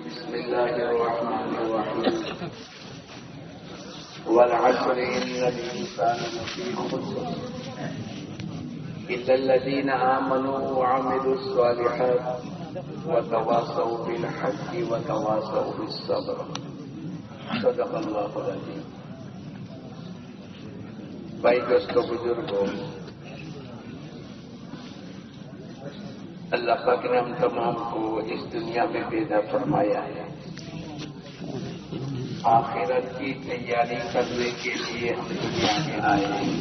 بسم الله الرحمن الرحيم والعصر إن الإنسان لفي خسر إلا الذين آمنوا وعملوا الصالحات وتواصوا بالحق وتواصوا بالصبر صدق الله العظيم. بھائی دوستو بزرگوں، اللہ پاک نے ہم تمام کو اس دنیا میں پیدا فرمایا ہے، آخرت کی تیاری کرنے کے لیے ہم دنیا میں آئے ہیں۔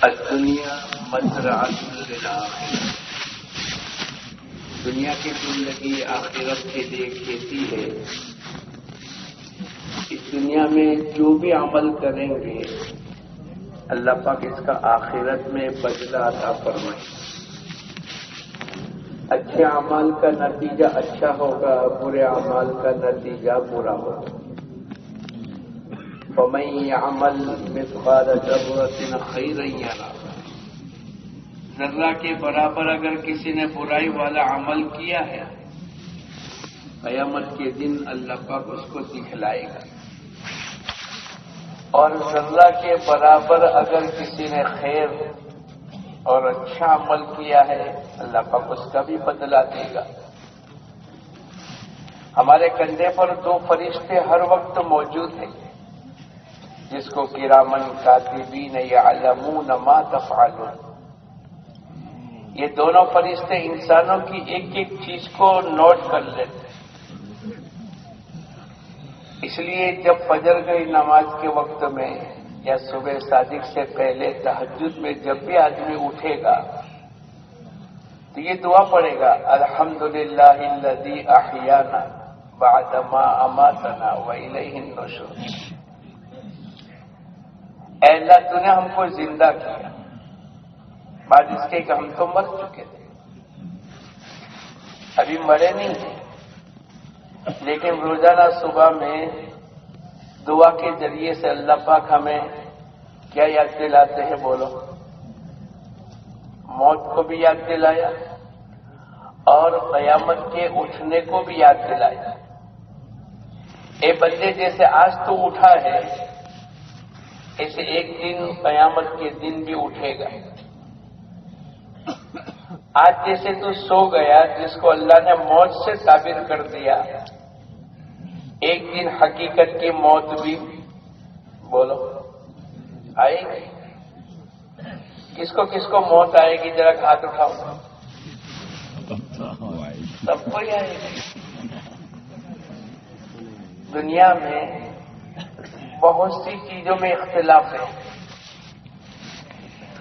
الدنیا مزرعۃ للآخرہ، دنیا کی زندگی آخرت کے لیے کھیتی ہے۔ اس دنیا میں جو بھی عمل کریں گے اللہ پاک اس کا آخرت میں بدلہ عطا فرمائے۔ اچھے اعمال کا نتیجہ اچھا ہوگا، برے اعمال کا نتیجہ برا ہوگا۔ فَمَن يَعْمَلْ مِثْقَالَ ذَرَّةٍ خَيْرًا يَرَهُ، ذرہ کے برابر اگر کسی نے برائی والا عمل کیا ہے، قیامت کے دن اللہ پاک اس کو دکھلائے گا، اور ذرہ کے برابر اگر کسی نے خیر اور اچھا عمل کیا ہے اللہ پاک اس کا بھی بدلہ دے گا۔ ہمارے کندھے پر دو فرشتے ہر وقت موجود ہیں، جس کو کرامن کاتبین یعلمون ما تفعلون، یہ دونوں فرشتے انسانوں کی ایک ایک چیز کو نوٹ کر لیتے ہیں۔ اس لیے جب فجر کی نماز کے وقت میں یا صبح صادق سے پہلے تہجد میں جب بھی آدمی اٹھے گا تو یہ دعا پڑھے گا، الحمدللہ الذی احیانا بعد ما اماتنا والیہ النشور۔ اے اللہ تو نے ہم کو زندہ کیا بعد اس کے کہ ہم تو مر چکے تھے، ابھی مرے نہیں ہیں، لیکن روزانہ صبح میں دعا کے ذریعے سے اللہ پاک ہمیں کیا یاد دلاتے ہیں؟ بولو، موت کو بھی یاد دلایا اور قیامت کے اٹھنے کو بھی یاد دلایا۔ اے بندے، جیسے آج تو اٹھا ہے ایسے ایک دن قیامت کے دن بھی اٹھے گا۔ آج جیسے تو سو گیا، جس کو اللہ نے موت سے تعبیر کر دیا، ایک دن حقیقت کی موت بھی بولو آئے گی۔ کس کو موت آئے گی؟ ذرا ہاتھ اٹھاؤ۔ سب کو ہی آئے گی۔ دنیا میں بہت سی چیزوں میں اختلاف ہے،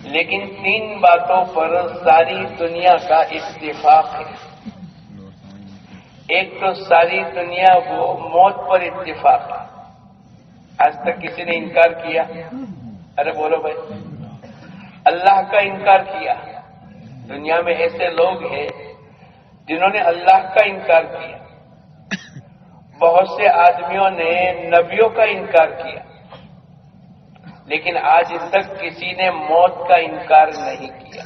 لیکن تین باتوں پر ساری دنیا کا اتفاق ہے۔ ایک تو ساری دنیا کو موت پر اتفاق ہے۔ آج تک کسی نے انکار کیا؟ ارے بولو بھائی، اللہ کا انکار کیا۔ دنیا میں ایسے لوگ ہیں جنہوں نے اللہ کا انکار کیا۔ بہت سے آدمیوں نے نبیوں کا انکار کیا، لیکن آج تک کسی نے موت کا انکار نہیں کیا۔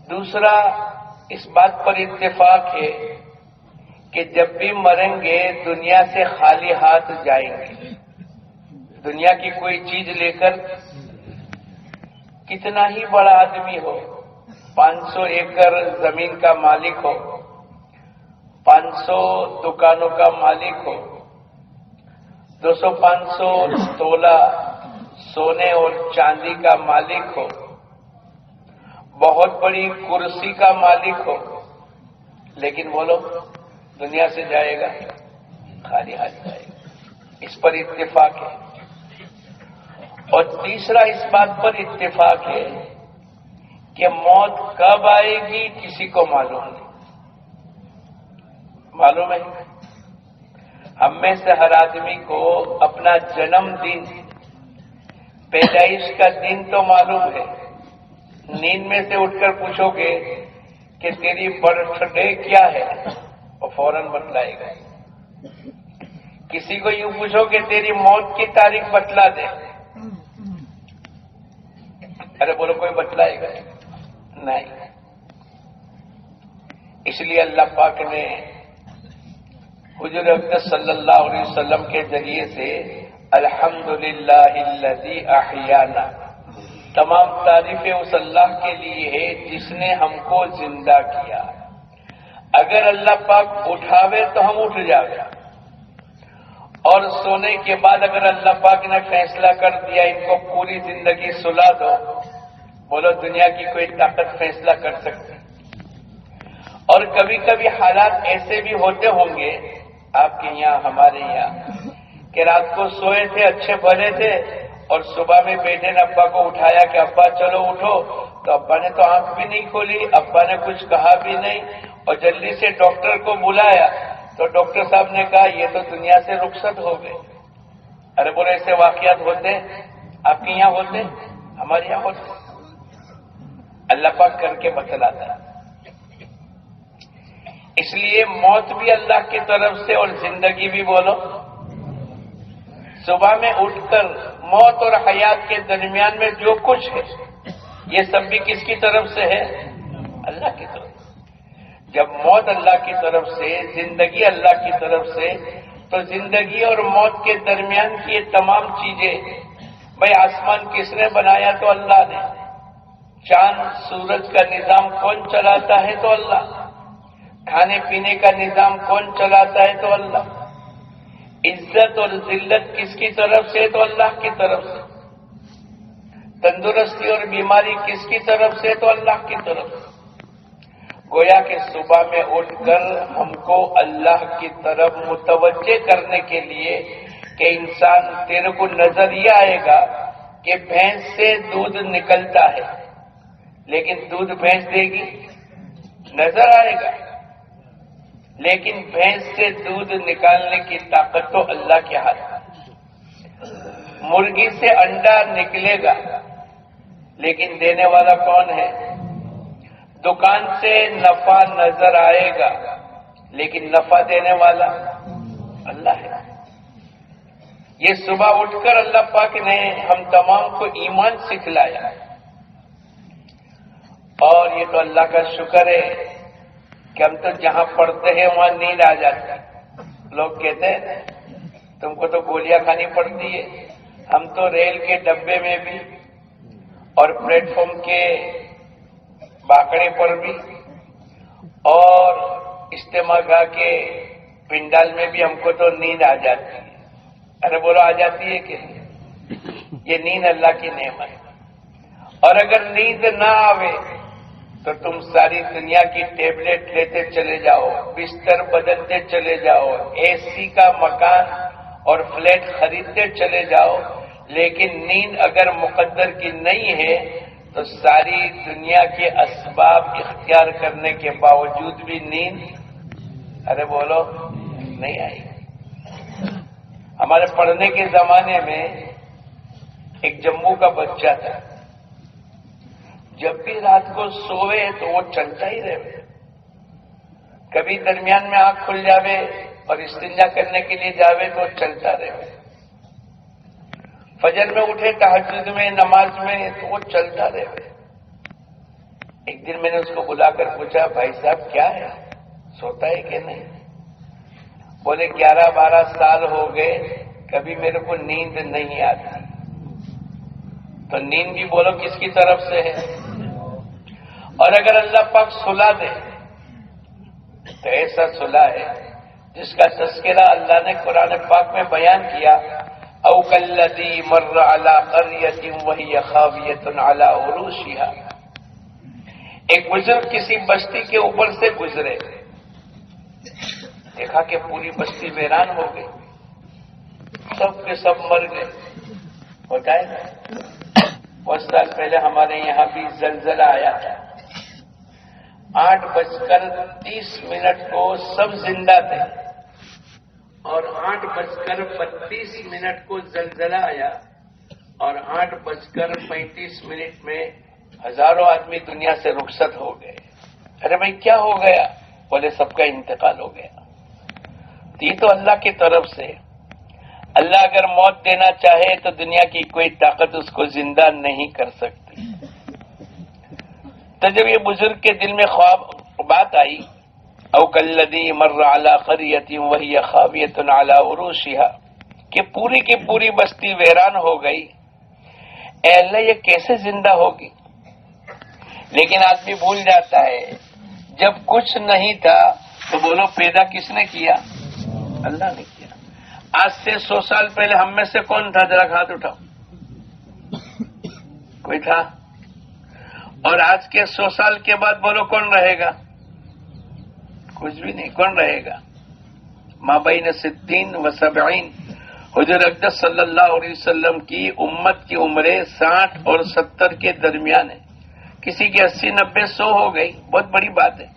دوسرا، اس بات پر اتفاق ہے کہ جب بھی مریں گے دنیا سے خالی ہاتھ جائیں گے۔ دنیا کی کوئی چیز لے کر، کتنا ہی بڑا آدمی ہو، 500 ایکڑ زمین کا مالک ہو، 500 دکانوں کا مالک ہو، 200-500 تولہ سونے اور چاندی کا مالک ہو، بہت بڑی کرسی کا مالک ہو، لیکن بولو دنیا سے جائے گا خالی ہاتھ جائے گا۔ اس پر اتفاق ہے۔ اور تیسرا، اس بات پر اتفاق ہے کہ موت کب آئے گی کسی کو معلوم نہیں۔ معلوم ہے؟ ہم میں سے ہر آدمی کو اپنا جنم دن، پیدائش کا دن تو معلوم ہے۔ نیند میں سے اٹھ کر پوچھو گے کہ تیری برتھ ڈے کیا ہے، وہ فوراً بتلائے گا۔ کسی کو یوں پوچھو کہ تیری موت کی تاریخ بتلا دے، ارے بولو کوئی بتلائے گا نہیں۔ اس لیے اللہ پاک نے حضور اقدس صلی اللہ علیہ وسلم کے ذریعے سے الحمدللہ الذی احیانا، تمام تعریفیں اس اللہ کے لیے ہے جس نے ہم کو زندہ کیا۔ اگر اللہ پاک اٹھاوے تو ہم اٹھ جاوے، اور سونے کے بعد اگر اللہ پاک نے فیصلہ کر دیا ان کو پوری زندگی سلا دو، بولو دنیا کی کوئی طاقت فیصلہ کر سکتی؟ اور کبھی کبھی حالات ایسے بھی ہوتے ہوں گے آپ کے یہاں ہمارے یہاں کہ رات کو سوئے تھے اچھے بھلے تھے اور صبح میں بیٹے نے ابا کو اٹھایا کہ ابا چلو اٹھو، تو ابا نے تو آنکھ بھی نہیں کھولی، ابا نے کچھ کہا بھی نہیں، اور جلدی سے ڈاکٹر کو بلایا تو ڈاکٹر صاحب نے کہا یہ تو دنیا سے رخصت ہو گئے۔ ارے بولے ایسے واقعات ہوتے آپ کے یہاں ہوتے؟ ہمارے یہاں ہوتے؟ اللہ پاک کر کے بتلاتا ہے۔ اس لیے موت بھی اللہ کی طرف سے اور زندگی بھی، بولو صبح میں اٹھ کر موت اور حیات کے درمیان میں جو کچھ ہے یہ سب بھی کس کی طرف سے ہے؟ اللہ کی طرف۔ جب موت اللہ کی طرف سے، زندگی اللہ کی طرف سے، تو زندگی اور موت کے درمیان کی یہ تمام چیزیں، بھائی آسمان کس نے بنایا؟ تو اللہ نے۔ چاند سورج کا نظام کون چلاتا ہے؟ تو اللہ۔ کھانے پینے کا نظام کون چلاتا ہے؟ تو اللہ۔ عزت اور ذلت کس کی طرف سے؟ تو اللہ کی طرف سے۔ تندرستی اور بیماری کس کی طرف سے؟ تو اللہ کی طرف سے۔ گویا کہ صبح میں اٹھ کر ہم کو اللہ کی طرف متوجہ کرنے کے لیے کہ انسان، تیرے کو نظر یہ آئے گا کہ بھینس سے دودھ نکلتا ہے، لیکن دودھ بھینس دے گی؟ نظر آئے گا، لیکن بھینس سے دودھ نکالنے کی طاقت تو اللہ کے ہاتھ ہے۔ مرغی سے انڈا نکلے گا، لیکن دینے والا کون ہے؟ دکان سے نفع نظر آئے گا، لیکن نفع دینے والا اللہ ہے۔ یہ صبح اٹھ کر اللہ پاک نے ہم تمام کو ایمان سکھلایا، اور یہ تو اللہ کا شکر ہے کہ ہم تو جہاں پڑھتے ہیں وہاں نیند آ جاتی ہے۔ لوگ کہتے ہیں تم کو تو گولیاں کھانی پڑتی ہے، ہم تو ریل کے ڈبے میں بھی اور پلیٹ فارم کے باکڑے پر بھی اور اجتماع گاہ کے پنڈال میں بھی ہم کو تو نیند آ جاتی ہے۔ ارے بولو آ جاتی ہے کہ یہ نیند اللہ کی نعمت ہے۔ اور اگر نیند نہ آوے تو تم ساری دنیا کی ٹیبلٹ لیتے چلے جاؤ، بستر بدلتے چلے جاؤ، اے سی کا مکان اور فلیٹ خریدتے چلے جاؤ، لیکن نیند اگر مقدر کی نہیں ہے تو ساری دنیا کے اسباب اختیار کرنے کے باوجود بھی نیند، ارے بولو، نہیں آئی۔ ہمارے پڑھنے کے زمانے میں ایک جموں کا بچہ تھا، جب بھی رات کو سوئے تو وہ چلتا ہی رہے، کبھی درمیان میں آنکھ کھل جاوے اور استنجا کرنے کے لیے جاوے تو چلتا رہے، فجر میں اٹھے تہجد میں نماز میں تو وہ چلتا رہے۔ ایک دن میں نے اس کو بلا کر پوچھا، بھائی صاحب کیا ہے، سوتا ہے کہ نہیں؟ بولے 11-12 سال ہو گئے کبھی میرے کو نیند نہیں آتی۔ تو نیند بھی بولو کس کی طرف سے ہے؟ اور اگر اللہ پاک سلا دے تو ایسا سلا ہے جس کا تذکرہ اللہ نے قرآن پاک میں بیان کیا، او کالذی مر علی قریۃ وہی خاویۃ علی عروشہا۔ ایک بزرگ کسی بستی کے اوپر سے گزرے، دیکھا کہ پوری بستی ویران ہو گئی، سب کے سب مر گئے۔ ہوتا ہے نا، کچھ سال پہلے ہمارے یہاں بھی زلزلہ آیا تھا، 8:30 کو سب زندہ تھے، اور 8:32 کو زلزلہ آیا، اور 8:35 میں ہزاروں آدمی دنیا سے رخصت ہو گئے۔ ارے بھائی کیا ہو گیا؟ بولے سب کا انتقال ہو گیا۔ یہ تو اللہ کی طرف سے، اللہ اگر موت دینا چاہے تو دنیا کی کوئی طاقت اس کو زندہ نہیں کر سکتی۔ تو جب یہ بزرگ کے دل میں بات آئی او کالذی مر علی قریۃ وہی خاویۃ علی عروشها، کہ پوری کی پوری بستی ویران ہو گئی، اے اللہ یہ کیسے زندہ ہوگی؟ لیکن آدمی بھول جاتا ہے جب کچھ نہیں تھا تو بولو پیدا کس نے کیا؟ اللہ نے کیا۔ آج سے 100 سال پہلے ہم میں سے کون تھا؟ ذرا ہاتھ اٹھاؤ، کوئی تھا؟ اور آج کے 100 سال کے بعد بولو کون رہے گا؟ کچھ بھی نہیں، کون رہے گا؟ ما بین 60 و 70، حضور اقدس صلی اللہ علیہ وسلم کی امت کی عمریں 60 اور 70 کے درمیان ہے، کسی کی 80 90 100 ہو گئی، بہت بڑی بات ہے۔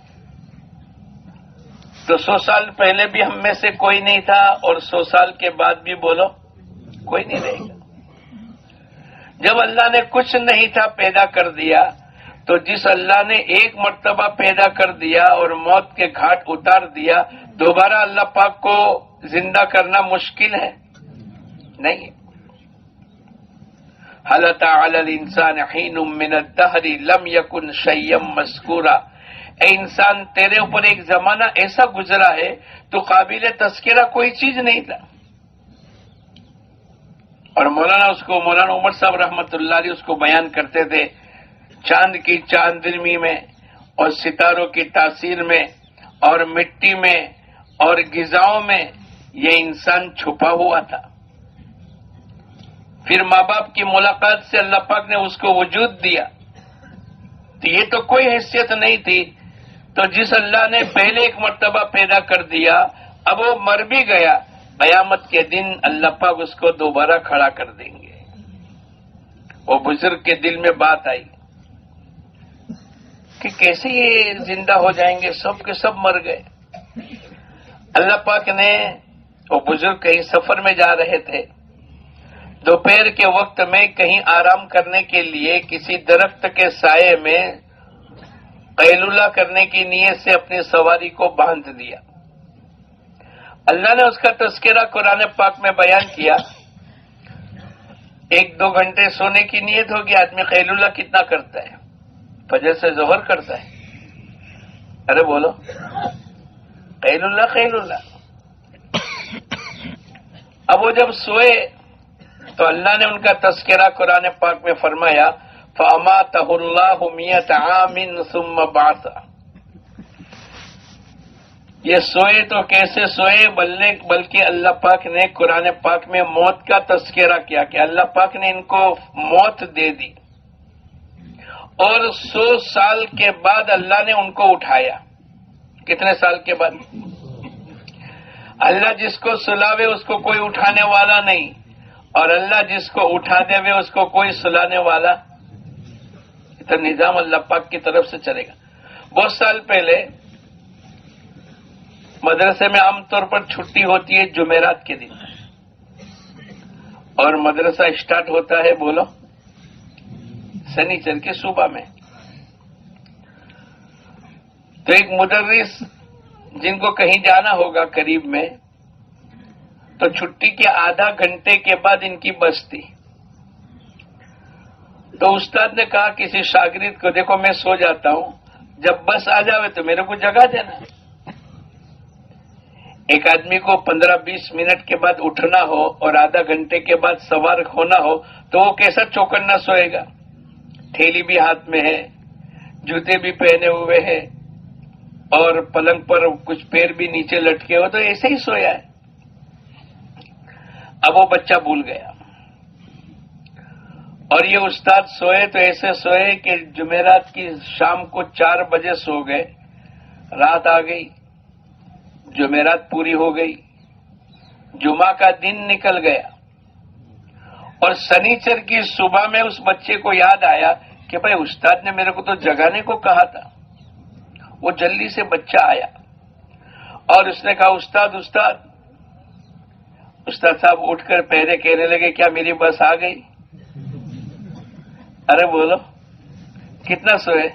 تو 100 سال پہلے بھی ہم میں سے کوئی نہیں تھا اور 100 سال کے بعد بھی بولو کوئی نہیں رہے گا۔ جب اللہ نے کچھ نہیں تھا پیدا کر دیا، تو جس اللہ نے ایک مرتبہ پیدا کر دیا اور موت کے گھاٹ اتار دیا، دوبارہ اللہ پاک کو زندہ کرنا مشکل ہے؟ نہیں۔ هل أتى على الإنسان حين من الدهر لم يكن شيئا مذكورا، اے انسان تیرے اوپر ایک زمانہ ایسا گزرا ہے تو قابل تذکرہ کوئی چیز نہیں تھا۔ اور مولانا عمر صاحب رحمت اللہ علیہ اس کو بیان کرتے تھے، چاند کی چاندنی میں اور ستاروں کی تاثیر میں اور مٹی میں اور غذاؤں میں یہ انسان چھپا ہوا تھا، پھر ماں باپ کی ملاقات سے اللہ پاک نے اس کو وجود دیا، تو یہ تو کوئی حیثیت نہیں تھی۔ تو جس اللہ نے پہلے ایک مرتبہ پیدا کر دیا، اب وہ مر بھی گیا، قیامت کے دن اللہ پاک اس کو دوبارہ کھڑا کر دیں گے۔ وہ بزرگ کے دل میں بات آئی کہ کیسے یہ زندہ ہو جائیں گے، سب کے سب مر گئے۔ اللہ پاک نے، وہ بزرگ کہیں سفر میں جا رہے تھے، دوپہر کے وقت میں کہیں آرام کرنے کے لیے کسی درخت کے سائے میں قیلولہ کرنے کی نیت سے اپنی سواری کو باندھ دیا۔ اللہ نے اس کا تذکرہ قرآن پاک میں بیان کیا۔ 1-2 گھنٹے سونے کی نیت ہوگی، آدمی قیلولہ کتنا کرتا ہے؟ فجر سے ظہر کرتا ہے۔ ارے بولو، قیلولہ۔ اب وہ جب سوئے تو اللہ نے ان کا تذکرہ قرآن پاک میں فرمایا، فَأَمَاتَهُ اللَّهُ مِئَةَ عَامٍ ثُمَّ بَعَثَهُ۔ یہ سوئے تو کیسے سوئے، بلکہ اللہ پاک نے قرآن پاک میں موت کا تذکرہ کیا کہ اللہ پاک نے ان کو موت دے دی، اور 100 سال کے بعد اللہ نے ان کو اٹھایا۔ کتنے سال کے بعد؟ اللہ جس کو سلاوے اس کو کوئی اٹھانے والا نہیں، اور اللہ جس کو اٹھا دے وے اس کو کوئی سلانے والا۔ تو نظام اللہ پاک کی طرف سے چلے گا۔ بہت سال پہلے مدرسے میں عام طور پر چھٹی ہوتی ہے جمعرات کے دن، اور مدرسہ اسٹارٹ ہوتا ہے بولو سنیچر کے صبح میں۔ تو ایک مدرس جن کو کہیں جانا ہوگا قریب میں، تو چھٹی کے آدھا گھنٹے کے بعد ان کی بس تھی۔ تو استاد نے کہا کسی شاگرد کو، دیکھو میں سو جاتا ہوں، جب بس آ جاوے تو میرے کو جگا دینا۔ ایک آدمی کو 15-20 منٹ کے بعد اٹھنا ہو اور آدھا گھنٹے کے بعد سوار ہونا ہو تو وہ کیسا چوکنا سوئے گا؟ تھیلی بھی ہاتھ میں ہے، جوتے بھی پہنے ہوئے ہیں، اور پلنگ پر کچھ پیر بھی نیچے لٹکے ہو، تو ایسے ہی سویا ہے۔ اب وہ بچہ بھول گیا، اور یہ استاد سوئے تو ایسے سوئے کہ جمعرات کی شام کو 4 بجے سو گئے، رات آ گئی، جمعرات پوری ہو گئی، جمعہ کا دن نکل گیا، اور سنیچر کی صبح میں اس بچے کو یاد آیا کہ بھائی استاد نے میرے کو تو جگانے کو کہا تھا۔ وہ جلدی سے بچہ آیا اور اس نے کہا استاد صاحب اٹھ کر پہرے کہنے لگے، کیا میری بس آ گئی؟ ارے بولو کتنا سوئے؟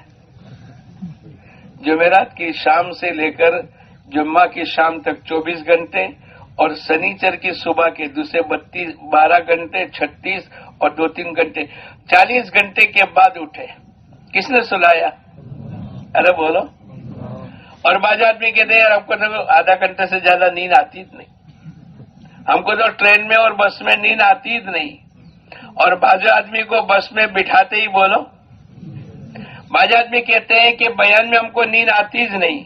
جمعرات کی شام سے لے کر جمعہ کی شام تک 24 گھنٹے، اور سنیچر کی صبح کے دوسرے 12 گھنٹے، 36 اور 2-3 گھنٹے، 40 گھنٹے کے بعد اٹھے۔ کس نے سلایا؟ ارے بولو۔ اور بعض آدمی کہتے ہیں یار ہم کو تو آدھا گھنٹے سے زیادہ نیند آتی ہی نہیں، ہم کو تو ٹرین میں اور بس میں نیند آتی ہی نہیں. اور بعض آدمی کو بس میں بٹھاتے ہی بولو. بعض آدمی کہتے ہیں کہ بیان میں ہم کو نیند آتی ہی نہیں،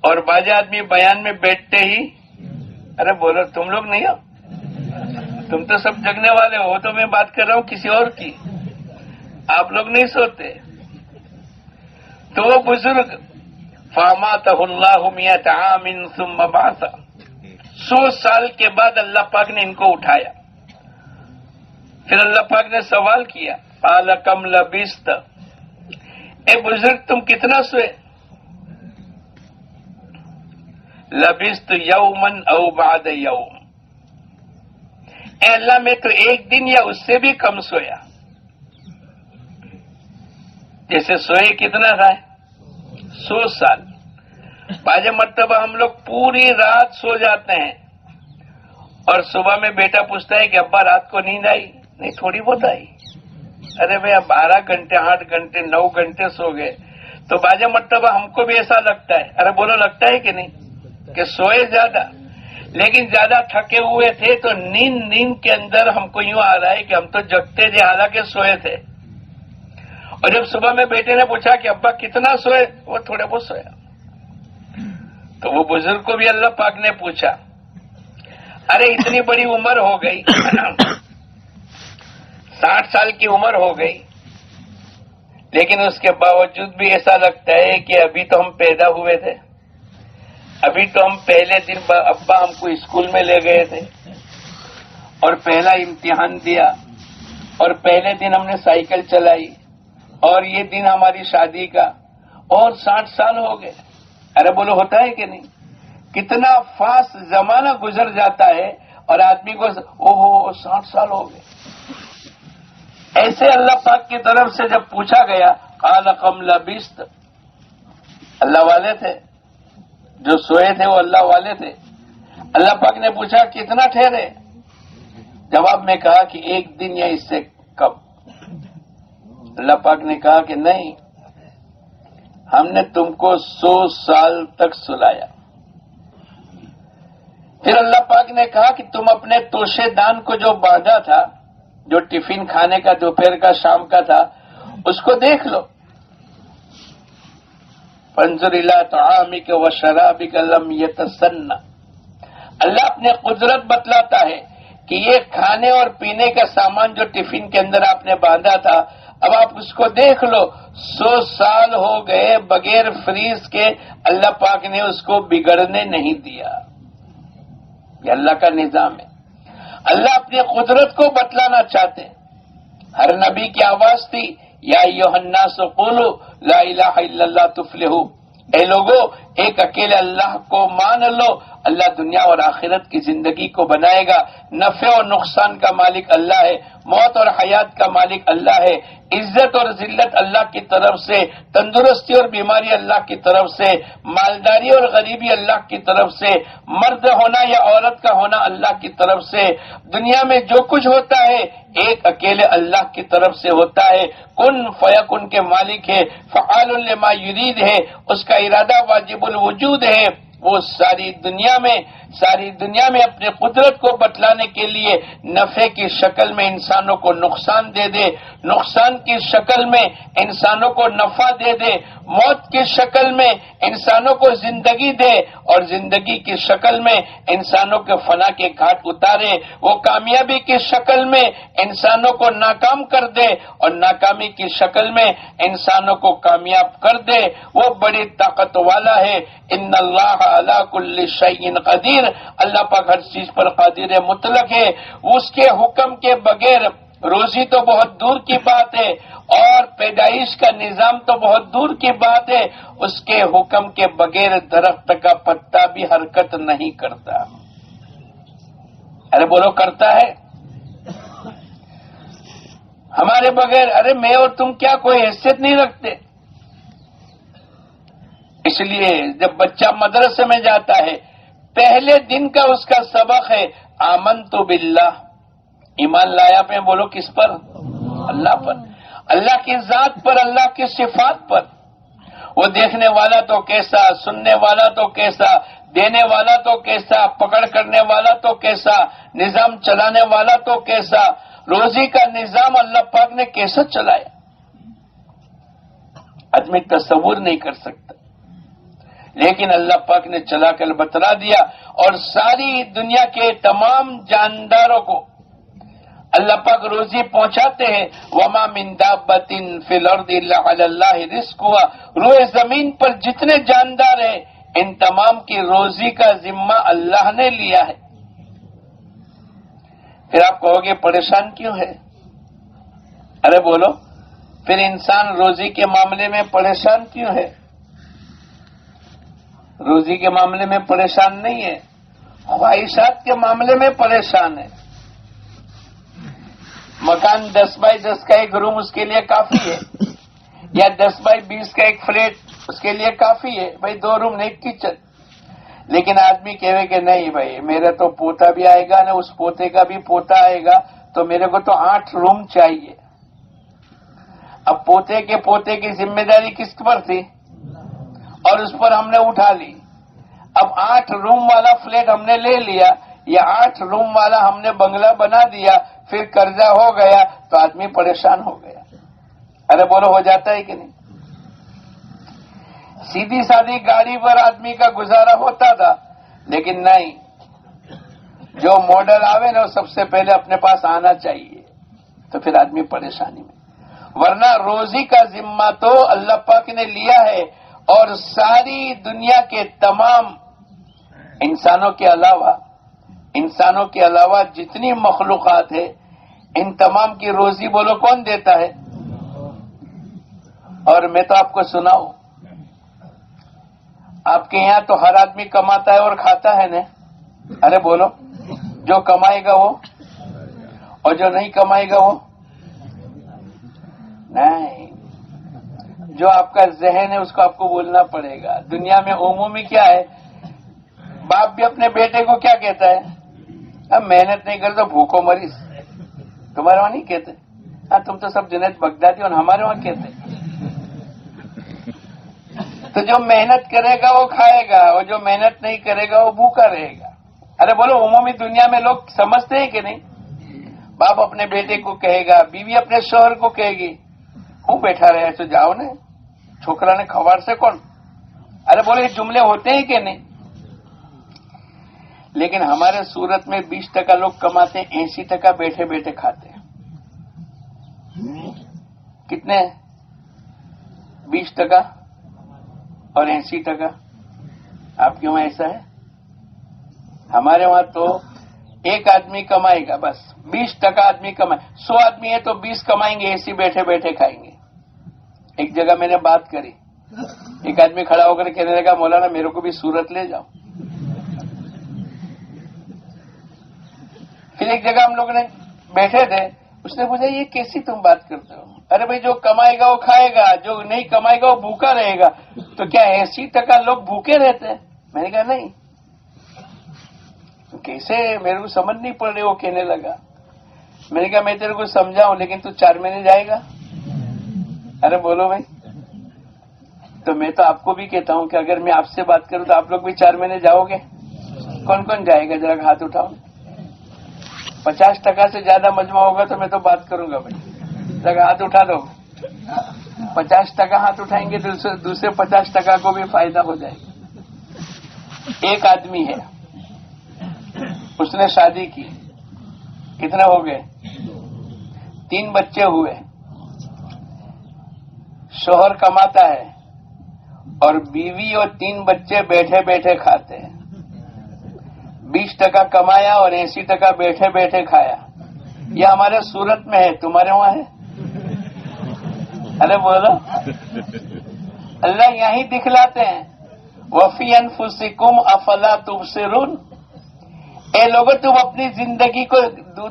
اور بعض آدمی بیان میں بیٹھتے ہی. ارے بولو، تم لوگ نہیں ہو، تم تو سب جگنے والے ہو. تو میں بات کر رہا ہوں کسی اور کی. آپ لوگ نہیں سوتے. تو وہ بزرگ فاماتہ اللہ مئۃ عام ثم بعثہ، 100 سال کے بعد اللہ پاک نے ان کو اٹھایا. پھر اللہ پاک نے سوال کیا، قال کم لبثت، اے بزرگ تم کتنا سوئے؟ لبثت یوما او بعد یوم، اے اللہ میں تو ایک دن یا اس سے بھی کم سویا. جیسے سوئے کتنا تھا؟ 100 سال. بعض مرتبہ ہم لوگ پوری رات سو جاتے ہیں اور صبح میں بیٹا پوچھتا ہے کہ ابا رات کو نیند آئی؟ نہیں، تھوڑی بہت آئی. ارے بھائی 12 گھنٹے 8 گھنٹے 9 گھنٹے سو گئے. تو بعض مرتبہ ہم کو بھی ایسا لگتا ہے. ارے بولو، لگتا ہے کہ نہیں کہ سوئے زیادہ، لیکن زیادہ تھکے ہوئے تھے تو نیند کے اندر ہم کو یوں آ رہا ہے کہ ہم تو جگتے تھے حالانکہ سوئے تھے. اور جب صبح میں بیٹے نے پوچھا کہ ابا کتنا سوئے، وہ تھوڑے بہت سویا. تو وہ بزرگ کو بھی اللہ پاک نے پوچھا، ارے اتنی بڑی عمر ہو گئی، 60 سال کی عمر ہو گئی، لیکن اس کے باوجود بھی ایسا لگتا ہے کہ ابھی تو ہم پیدا ہوئے تھے، ابھی تو ہم پہلے دن ابا ہم کو اسکول میں لے گئے تھے اور پہلا امتحان دیا، اور پہلے دن ہم نے سائیکل چلائی، اور یہ دن ہماری شادی کا، اور 60 سال ہو گئے. ارے بولو، ہوتا ہے کہ نہیں؟ کتنا فاسٹ زمانہ گزر جاتا ہے اور آدمی کو اوہو 60 سال ہو گئے. ایسے اللہ پاک کی طرف سے جب پوچھا گیا، قال کم لبثت، اللہ والے تھے جو سوئے تھے، وہ اللہ والے تھے. اللہ پاک نے پوچھا کتنا ٹھہرے؟ جواب میں کہا کہ ایک دن یا اس سے کم. اللہ پاک نے کہا کہ نہیں، ہم نے تم کو 100 سال تک سلایا. پھر اللہ پاک نے کہا کہ تم اپنے توشے دان کو جو باندھا تھا، جو ٹفن کھانے کا دوپہر کا شام کا تھا، اس کو دیکھ لو. فانظر الی طعامک وشرابک لم یتسنہ، اللہ اپنے قدرت بتلاتا ہے کہ یہ کھانے اور پینے کا سامان جو ٹفن کے اندر آپ نے باندھا تھا، اب آپ اس کو دیکھ لو، 100 سال ہو گئے بغیر فریز کے، اللہ پاک نے اس کو بگڑنے نہیں دیا. یہ اللہ کا نظام ہے. اللہ اپنی قدرت کو بتلانا چاہتے ہیں. ہر نبی کی آواز تھی، یا ایھا الناس قولوا لا الہ الا اللہ تفلحوا، اے لوگو ایک اکیلے اللہ کو مان لو، اللہ دنیا اور آخرت کی زندگی کو بنائے گا. نفع اور نقصان کا مالک اللہ ہے، موت اور حیات کا مالک اللہ ہے، عزت اور ذلت اللہ کی طرف سے، تندرستی اور بیماری اللہ کی طرف سے، مالداری اور غریبی اللہ کی طرف سے، مرد ہونا یا عورت کا ہونا اللہ کی طرف سے. دنیا میں جو کچھ ہوتا ہے ایک اکیلے اللہ کی طرف سے ہوتا ہے. کن فیکن کے مالک ہے، فعال لما یرید ہے، اس کا ارادہ واجب الوجود ہے. وہ ساری دنیا میں اپنے قدرت کو بتلانے کے لیے نفع کی شکل میں انسانوں کو نقصان دے دے، نقصان کی شکل میں انسانوں کو نفع دے دے، موت کی شکل میں انسانوں کو زندگی دے، اور زندگی کی شکل میں انسانوں کے فنا کے گھاٹ اتارے. وہ کامیابی کی شکل میں انسانوں کو ناکام کر دے، اور ناکامی کی شکل میں انسانوں کو کامیاب کر دے. وہ بڑی طاقت والا ہے. ان اللہ علی کل شیء قدیر، اللہ پاک ہر چیز پر قادر مطلق ہے. اس کے حکم کے بغیر روزی تو بہت دور کی بات ہے، اور پیدائش کا نظام تو بہت دور کی بات ہے. اس کے حکم کے بغیر درخت کا پتا بھی حرکت نہیں کرتا. ارے بولو، کرتا ہے؟ ہمارے بغیر ارے میں اور تم کیا کوئی حیثیت نہیں رکھتے؟ اس لیے جب بچہ مدرسے میں جاتا ہے، پہلے دن کا اس کا سبق ہے آمنت باللہ، ایمان لایا پہ بولو کس پر؟ اللہ پر، اللہ کی ذات پر، اللہ کی صفات پر. وہ دیکھنے والا تو کیسا، سننے والا تو کیسا، دینے والا تو کیسا، پکڑ کرنے والا تو کیسا، نظام چلانے والا تو کیسا، روزی کا نظام اللہ پاک نے کیسا چلایا آدمی تصور نہیں کر سکتا، لیکن اللہ پاک نے چلا کر بتلا دیا۔ اور ساری دنیا کے تمام جانداروں کو اللہ پاک روزی پہنچاتے ہیں۔ وما من دابۃ فی الارض الا علی اللہ رزقها، روئے زمین پر جتنے جاندار ہیں ان تمام کی روزی کا ذمہ اللہ نے لیا ہے۔ پھر آپ کہو گے پریشان کیوں ہے؟ ارے بولو، پھر انسان روزی کے معاملے میں پریشان کیوں ہے؟ روزی کے معاملے میں پریشان نہیں ہے، خواہشات کے معاملے میں پریشان ہے۔ مکان 10x10 کا ایک روم اس کے لیے کافی ہے، یا 10x20 کا ایک فلیٹ اس کے لیے کافی ہے، بھائی 2 روم نہیں کچن۔ لیکن آدمی کہے کہ نہیں بھائی میرا تو پوتا بھی آئے گا نا، اس پوتے کا بھی پوتا آئے گا، تو میرے کو تو 8 روم چاہیے۔ اب پوتے کے پوتے کی ذمہ داری کس پر تھی؟ اور اس پر ہم نے اٹھا لی۔ اب 8 روم والا فلیٹ ہم نے لے لیا، یا 8 روم والا ہم نے بنگلہ بنا دیا، پھر قرضہ ہو گیا تو آدمی پریشان ہو گیا۔ ارے بولو ہو جاتا ہے کہ نہیں؟ سیدھی سادھی گاڑی پر آدمی کا گزارا ہوتا تھا، لیکن نہیں، جو ماڈل آوے نا وہ سب سے پہلے اپنے پاس آنا چاہیے، تو پھر آدمی پریشانی میں۔ ورنہ روزی کا ذمہ تو اللہ پاک نے لیا ہے، اور ساری دنیا کے تمام انسانوں کے علاوہ جتنی مخلوقات ہے ان تمام کی روزی بولو کون دیتا ہے؟ اور میں تو آپ کو سناؤں، آپ کے یہاں تو ہر آدمی کماتا ہے اور کھاتا ہے نا؟ ارے بولو، جو کمائے گا وہ، اور جو نہیں کمائے گا وہ نہیں۔ جو آپ کا ذہن ہے اس کو آپ کو بولنا پڑے گا۔ دنیا میں عمومی کیا ہے، باپ بھی اپنے بیٹے کو کیا کہتا ہے؟ اب محنت نہیں کر تو بھوکو مریض۔ تمہارے وہاں نہیں کہتے؟ ہاں تم تو سب جنید بغدادی، اور ہمارے وہاں کہتے۔ تو جو محنت کرے گا وہ کھائے گا، اور جو محنت نہیں کرے گا وہ بھوکا رہے گا۔ ارے بولو عمومی دنیا میں لوگ سمجھتے ہیں کہ نہیں؟ باپ اپنے بیٹے کو کہے گا، بیوی اپنے شوہر کو کہے گی ہوں بیٹھا رہے تو جاؤ نے چھوکرا نے کھوار سے کون۔ ارے بولو یہ جملے ہوتے ہیں کہ نہیں؟ لیکن ہمارے صورت میں 20% لوگ کماتے ہیں، 80% بیٹھے بیٹھے کھاتے ہیں۔ کتنے؟ 20% اور 80%؟ آپ کے وہاں ایسا ہے؟ ہمارے وہاں تو ایک آدمی کمائے گا، بس 20% آدمی کمائے، 100 آدمی ہے تو 20 کمائیں گے، ایسی بیٹھے بیٹھے کھائیں گے۔ ایک جگہ میں نے بات کری، ایک آدمی کھڑا ہو کر کہنے لگا مولانا میرے کو بھی سورت لے جاؤ۔ پھر ایک جگہ ہم لوگوں نے بیٹھے تھے، اس نے پوچھا یہ کیسی تم بات کرتے ہو؟ ارے بھائی جو کمائے گا وہ کھائے گا، جو نہیں کمائے گا وہ بھوکا رہے گا، تو کیا 80% لوگ بھوکے رہتے ہیں؟ میں نے کہا نہیں۔ کیسے؟ میرے کو سمجھ نہیں پڑ رہی۔ وہ کہنے لگا، میں نے کہا میں تیرے کو سمجھاؤں لیکن تو 4 مہینے جائے گا؟ ارے بولو بھائی، تو میں تو آپ کو بھی کہتا ہوں کہ اگر میں آپ سے بات کروں تو آپ لوگ بھی 4 مہینے جاؤ گے؟ کون کون جائے گا؟ ذرا ہاتھ اٹھاؤ۔ 50% سے زیادہ مجمع ہوگا تو میں تو بات کروں گا بھائی، ذرا ہاتھ اٹھا دو۔ 50% ہاتھ اٹھائیں گے تو دوسرے 50% کو بھی فائدہ ہو جائے گا۔ ایک آدمی ہے، اس نے شادی کی، کتنے ہو گئے؟ 3 بچے ہوئے، شوہر کماتا ہے اور بیوی اور 3 بچے بیٹھے بیٹھے کھاتے ہیں۔ 20% کمایا اور 80% بیٹھے بیٹھے کھایا۔ یہ ہمارے صورت میں ہے، تمہارے وہاں ہے؟ ارے بولو، اللہ یہیں دکھلاتے ہیں وَفِي أَنفُسِكُمْ أَفَلَا تُبْصِرُونَ۔ اے لوگوں تم اپنی زندگی کو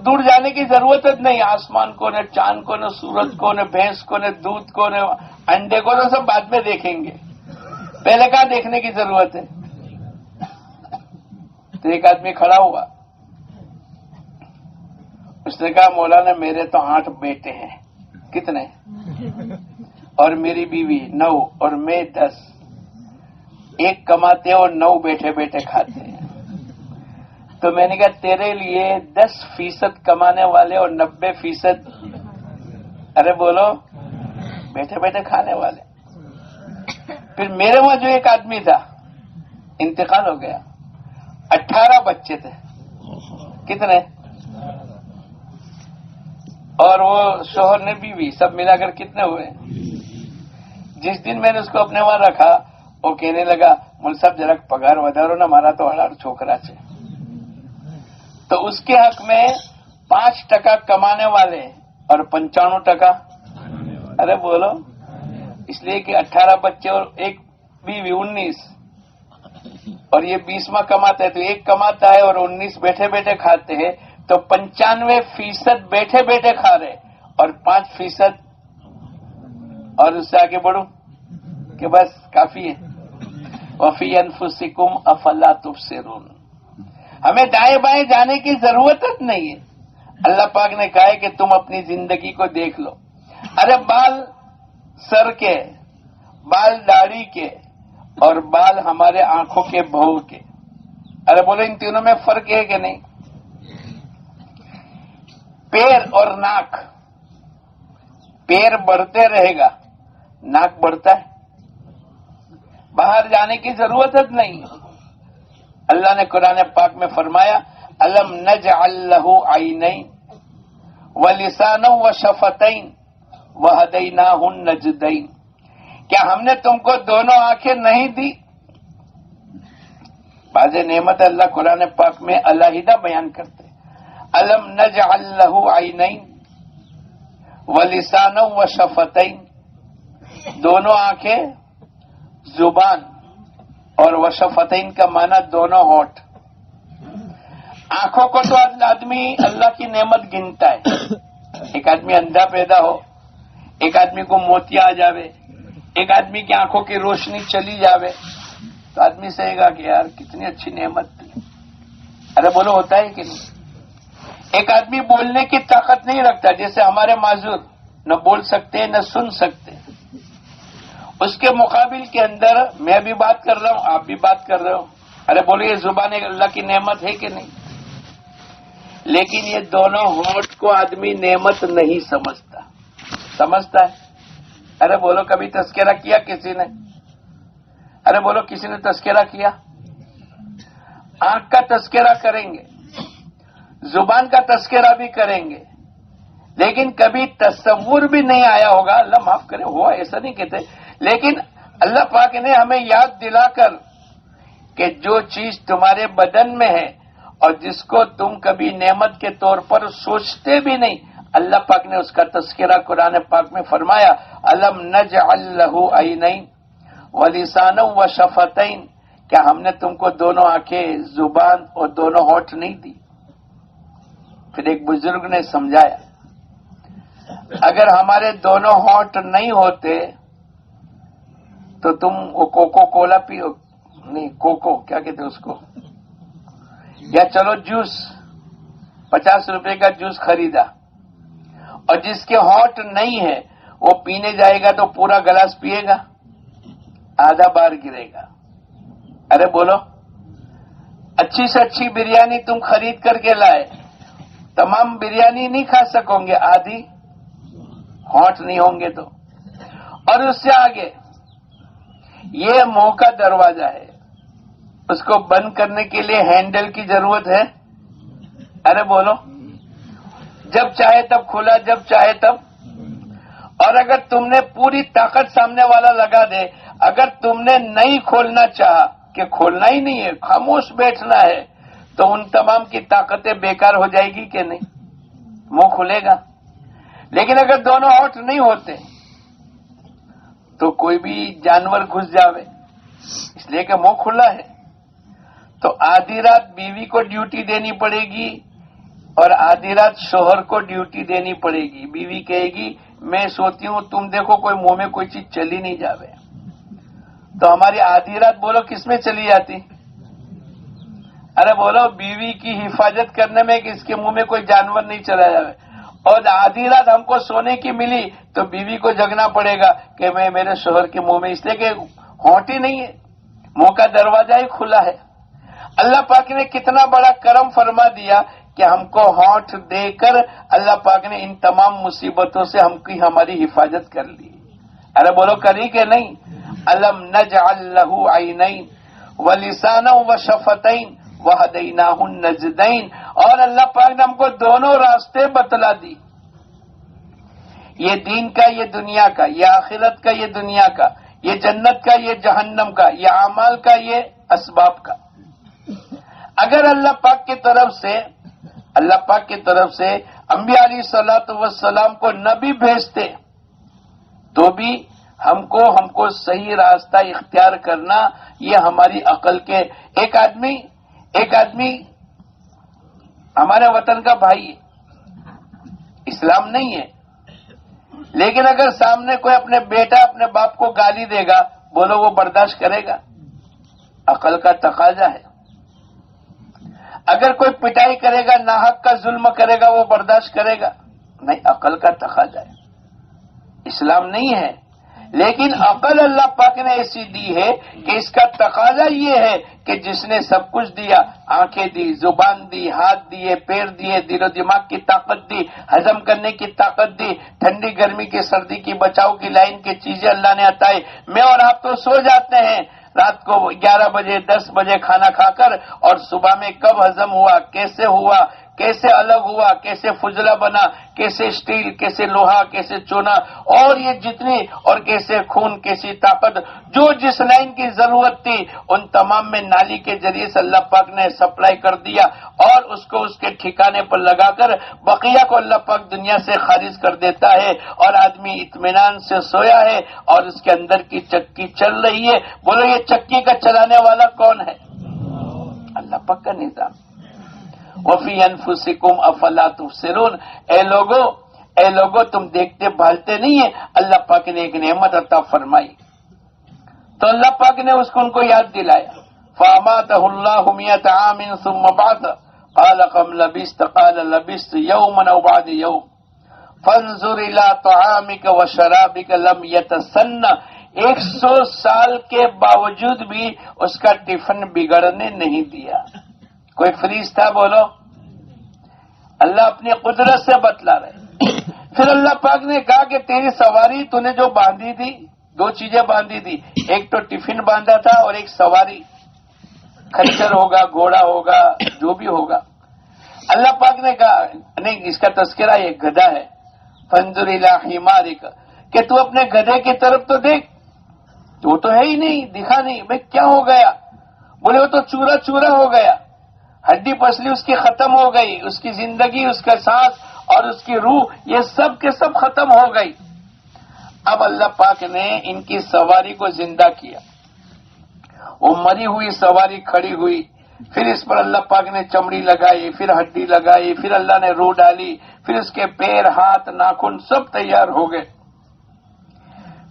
دور جانے کی ضرورت نہیں، آسمان کو نہ چاند کو نہ سورج کو نہ بھینس کو نہ دودھ کو نہ انڈے کو نہ، سب بعد میں دیکھیں گے، پہلے کہاں دیکھنے کی ضرورت ہے؟ تو ایک آدمی کھڑا ہوا، اس نے کہا مولانا میرے تو 8 بیٹے ہیں۔ کتنے؟ اور میری بیوی 9 اور میں 10، ایک کماتے اور 9 بیٹھے بیٹھے کھاتے ہیں، تو میں نے کہا تیرے لیے 10% کمانے والے اور 90%، ارے بولو، بیٹھے بیٹھے کھانے والے۔ پھر میرے وہاں جو ایک آدمی تھا انتقال ہو گیا، 18 بچے تھے، کتنے؟ اور وہ شوہر نے بیوی سب ملا کر کتنے ہوئے؟ جس دن میں نے اس کو اپنے وہاں رکھا وہ کہنے لگا مل صاحب ذرا پگار ودارو نا مارا تو 18 چھوکرا سے، تو اس کے حق میں 5% کمانے والے اور 95%، ارے بولو، اس لیے کہ 18 بچے اور ایک بیوی 19، اور یہ 20واں کماتا ہے، تو ایک کماتا ہے اور 19 بیٹھے بیٹھے کھاتے ہیں، تو 95% بیٹھے بیٹھے کھا رہے اور 5%، اور اس سے آگے بڑھوں کہ بس کافی ہے۔ وفی انفسکم افلا تبصرون، ہمیں دائیں بائیں جانے کی ضرورت نہیں ہے۔ اللہ پاک نے کہا ہے کہ تم اپنی زندگی کو دیکھ لو، ارے بال سر کے، بال داڑھی کے، اور بال ہمارے آنکھوں کے بھو کے، ارے بولو ان تینوں میں فرق ہے کہ نہیں؟ پیر اور ناک، پیر بڑھتے رہے گا، ناک بڑھتا ہے، باہر جانے کی ضرورت نہیں۔ اللہ نے قرآن پاک میں فرمایا الم نجعل لہ عینین ولسانا وشفتین وہدیناہ النجدین، کیا ہم نے تم کو دونوں آنکھیں نہیں دی؟ بعض نعمت اللہ قرآن پاک میں علیحدہ بیان کرتے، الم نجعل لہ عینین ولسانا وشفتین، دونوں آنکھیں، زبان، اور وشفتین کا معنی دونوں ہونٹ۔ آنکھوں کو تو آدمی اللہ کی نعمت گنتا ہے، ایک آدمی اندھا پیدا ہو، ایک آدمی کو موتیا آ جاوے، ایک آدمی کی آنکھوں کی روشنی چلی جاوے، تو آدمی کہے گا کہ یار کتنی اچھی نعمت تھی، ارے بولو ہوتا ہے کہ نہیں؟ ایک آدمی بولنے کی طاقت نہیں رکھتا، جیسے ہمارے معذور نہ بول سکتے نہ سن سکتے، اس کے مقابل کے اندر میں بھی بات کر رہا ہوں، آپ بھی بات کر رہے ہو، ارے بولو یہ زبان اللہ کی نعمت ہے کہ نہیں؟ لیکن یہ دونوں ہونٹ کو آدمی نعمت نہیں سمجھتا، سمجھتا ہے؟ ارے بولو کبھی تذکرہ کیا کسی نے؟ ارے بولو کسی نے تذکرہ کیا؟ آنکھ کا تذکرہ کریں گے، زبان کا تذکرہ بھی کریں گے، لیکن کبھی تصور بھی نہیں آیا ہوگا، اللہ معاف کرے ہوا ایسا نہیں کہتے، لیکن اللہ پاک نے ہمیں یاد دلا کر کہ جو چیز تمہارے بدن میں ہے اور جس کو تم کبھی نعمت کے طور پر سوچتے بھی نہیں، اللہ پاک نے اس کا تذکرہ قرآن پاک میں فرمایا الم نجعل لہ عینین ولسانا وشفتین، کیا ہم نے تم کو دونوں آنکھیں، زبان اور دونوں ہونٹ نہیں دی؟ پھر ایک بزرگ نے سمجھایا اگر ہمارے دونوں ہونٹ نہیں ہوتے تو تم وہ کوکو کولا پیو، نہیں کوکو کیا کہتے اس کو، یا چلو جوس 50 روپے کا جوس خریدا، اور جس کے ہونٹ نہیں ہے وہ پینے جائے گا تو پورا گلاس پیے گا، آدھا بار گرے گا۔ ارے بولو، اچھی سے اچھی بریانی تم خرید کر کے لائے، تمام بریانی نہیں کھا سکو گے، آدھی، ہونٹ نہیں ہوں گے تو۔ اور اس سے آگے یہ منہ کا دروازہ ہے، اس کو بند کرنے کے لیے ہینڈل کی ضرورت ہے؟ ارے بولو، جب چاہے تب کھلا، جب چاہے تب، اور اگر تم نے پوری طاقت سامنے والا لگا دے، اگر تم نے نہیں کھولنا چاہا کہ کھولنا ہی نہیں ہے، خاموش بیٹھنا ہے، تو ان تمام کی طاقتیں بیکار ہو جائے گی کہ نہیں؟ منہ کھلے گا۔ لیکن اگر دونوں ہونٹ نہیں ہوتے تو کوئی بھی جانور گھس جاوے، اس لیے کہ منہ کھلا ہے، تو آدھی رات بیوی کو ڈیوٹی دینی پڑے گی اور آدھی رات شوہر کو ڈیوٹی دینی پڑے گی۔ بیوی کہے گی میں سوتی ہوں، تم دیکھو کوئی منہ میں کوئی چیز چلی نہیں جاوے، تو ہماری آدھی رات بولو کس میں چلی جاتی؟ ارے بولو بیوی کی حفاظت کرنے میں کہ اس کے منہ میں کوئی جانور نہیں چلا جاوے، اور آدھی رات ہم کو سونے کی ملی تو بیوی کو جگنا پڑے گا کہ میں میرے شوہر کے منہ میں، اس لیے کہ ہونٹ ہی نہیں ہے، منہ کا دروازہ ہی کھلا ہے۔ اللہ پاک نے کتنا بڑا کرم فرما دیا کہ ہم کو ہونٹ دے کر اللہ پاک نے ان تمام مصیبتوں سے ہماری حفاظت کر لی۔ ارے بولو کری کہ نہیں؟ الم نجعل لہ عینین ولسانا وشفتین وہدیناہ النجدین، اور اللہ پاک نے ہم کو دونوں راستے بتلا دی، یہ دین کا، یہ دنیا کا، یہ آخرت کا، یہ دنیا کا، یہ جنت کا، یہ جہنم کا، یہ اعمال کا، یہ اسباب کا۔ اگر اللہ پاک کی طرف سے انبیاء علیہ الصلوۃ والسلام کو نبی بھیجتے تو بھی ہم کو صحیح راستہ اختیار کرنا یہ ہماری عقل کے۔ ایک آدمی ہمارے وطن کا بھائی ہے، اسلام نہیں ہے، لیکن اگر سامنے کوئی اپنے بیٹا اپنے باپ کو گالی دے گا، بولو وہ برداشت کرے گا؟ عقل کا تقاضا ہے۔ اگر کوئی پٹائی کرے گا، ناحق کا ظلم کرے گا، وہ برداشت کرے گا؟ نہیں، عقل کا تقاضا ہے، اسلام نہیں ہے۔ لیکن عقل اللہ پاک نے ایسی دی ہے کہ اس کا تقاضا یہ ہے کہ جس نے سب کچھ دیا، آنکھیں دی، زبان دی، ہاتھ دیے، پیر دیے، دل و دماغ کی طاقت دی، ہضم کرنے کی طاقت دی، ٹھنڈی گرمی کی سردی کی بچاؤ کی لائن کی چیزیں اللہ نے عطائے۔ میں اور آپ تو سو جاتے ہیں رات کو 11 بجے 10 بجے کھانا کھا کر، اور صبح میں کب ہضم ہوا، کیسے الگ ہوا، کیسے فضلہ بنا، کیسے اسٹیل، کیسے لوہا، کیسے چونا، اور یہ جتنی، اور کیسے خون، کیسی طاقت، جو جس لائن کی ضرورت تھی ان تمام میں نالی کے ذریعے سے اللہ پاک نے سپلائی کر دیا، اور اس کو اس کے ٹھکانے پر لگا کر بقیہ کو اللہ پاک دنیا سے خارج کر دیتا ہے، اور آدمی اطمینان سے سویا ہے اور اس کے اندر کی چکی چل رہی ہے۔ بولو یہ چکی کا چلانے والا کون ہے؟ اللہ پاک کا نظام۔ وفی انفسکم افلا تبصرون، اے لوگو تم دیکھتے بھالتے نہیں ہیں؟ اللہ پاک نے ایک نعمت عطا فرمائی تو اللہ پاک نے ان کو یاد دلایا۔ فاماتہ اللہ 100 عام ثم بعث قال كم لبثت قال لبثت يوما او بعض يوم فانظر الى طعامك وشرابك لم يتسنى، 100 سال کے باوجود بھی اس کا ٹفن بگڑنے نہیں دیا۔ کوئی فریز تھا؟ بولو، اللہ اپنی قدرت سے بتلا رہے۔ پھر اللہ پاک نے کہا کہ تیری سواری تو نے جو باندھی تھی، 2 چیزیں باندھی تھی، ایک تو ٹفن باندھا تھا اور ایک سواری، کھچر ہوگا، گھوڑا ہوگا، جو بھی ہوگا۔ اللہ پاک نے کہا نہیں، اس کا تذکرہ یہ گدھا ہے، فانظر الی حمارک، کہ تو اپنے گدھے کی طرف تو دیکھ، وہ تو ہے ہی نہیں، دکھا نہیں، بھئی کیا ہو گیا؟ بولے وہ تو چورا چورا ہو گیا، ہڈی پسلی اس کی ختم ہو گئی، اس کی زندگی، اس کا سانس اور اس کی روح، یہ سب کے سب ختم ہو گئی۔ اب اللہ پاک نے ان کی سواری کو زندہ کیا، وہ مری ہوئی سواری کھڑی ہوئی، پھر اس پر اللہ پاک نے چمڑی لگائی، پھر ہڈی لگائی، پھر اللہ نے روح ڈالی، پھر اس کے پیر، ہاتھ، ناخن سب تیار ہو گئے۔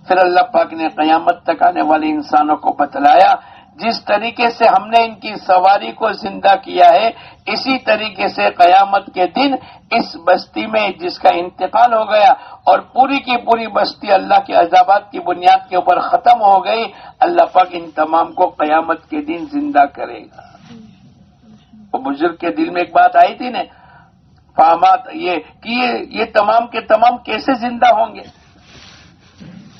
پھر اللہ پاک نے قیامت تک آنے والے انسانوں کو بتلایا، جس طریقے سے ہم نے ان کی سواری کو زندہ کیا ہے، اسی طریقے سے قیامت کے دن اس بستی میں جس کا انتقال ہو گیا اور پوری کی پوری بستی اللہ کے عذابات کی بنیاد کے اوپر ختم ہو گئی، اللہ پاک ان تمام کو قیامت کے دن زندہ کرے گا۔ وہ بزرگ کے دل میں ایک بات آئی تھی نا، فامات، یہ کہ یہ تمام کے تمام کیسے زندہ ہوں گے،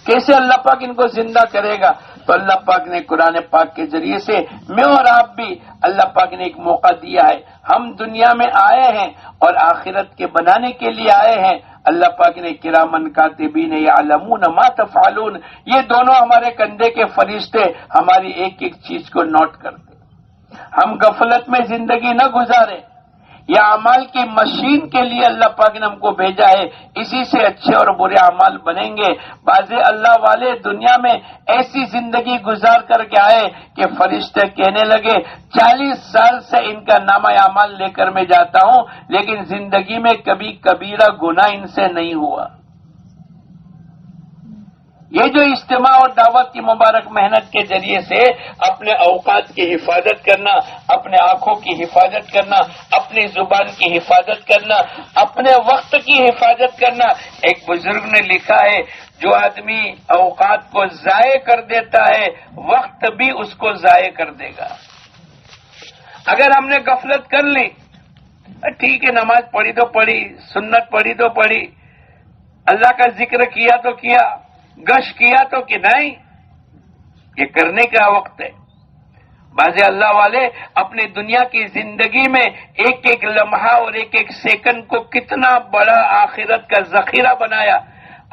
کیسے اللہ پاک ان کو زندہ کرے گا؟ تو اللہ پاک نے قرآن پاک کے ذریعے سے میں اور آپ بھی اللہ پاک نے ایک موقع دیا ہے۔ ہم دنیا میں آئے ہیں اور آخرت کے بنانے کے لیے آئے ہیں۔ اللہ پاک نے کرامن کاتبین یعلمون ما تفعلون، یہ دونوں ہمارے کندھے کے فرشتے ہماری ایک ایک چیز کو نوٹ کرتے۔ ہم غفلت میں زندگی نہ گزارے، یہ اعمال کی مشین کے لیے اللہ پاک نے ہم کو بھیجا ہے، اسی سے اچھے اور برے اعمال بنیں گے۔ بعض اللہ والے دنیا میں ایسی زندگی گزار کر کے آئے کہ فرشتے کہنے لگے 40 سال سے ان کا نامہ اعمال لے کر میں جاتا ہوں، لیکن زندگی میں کبھی کبیرہ گناہ ان سے نہیں ہوا۔ یہ جو اجتماع اور دعوت کی مبارک محنت کے ذریعے سے اپنے اوقات کی حفاظت کرنا، اپنے آنکھوں کی حفاظت کرنا، اپنی زبان کی حفاظت کرنا، اپنے وقت کی حفاظت کرنا. ایک بزرگ نے لکھا ہے جو آدمی اوقات کو ضائع کر دیتا ہے وقت بھی اس کو ضائع کر دے گا. اگر ہم نے غفلت کر لی، ٹھیک ہے نماز پڑھی تو پڑھی، سنت پڑھی تو پڑھی، اللہ کا ذکر کیا تو کیا، گش کیا تو کہ نہیں، یہ کرنے کا وقت ہے. بعض اللہ والے اپنی دنیا کی زندگی میں ایک ایک لمحہ اور ایک ایک سیکنڈ کو کتنا بڑا آخرت کا ذخیرہ بنایا.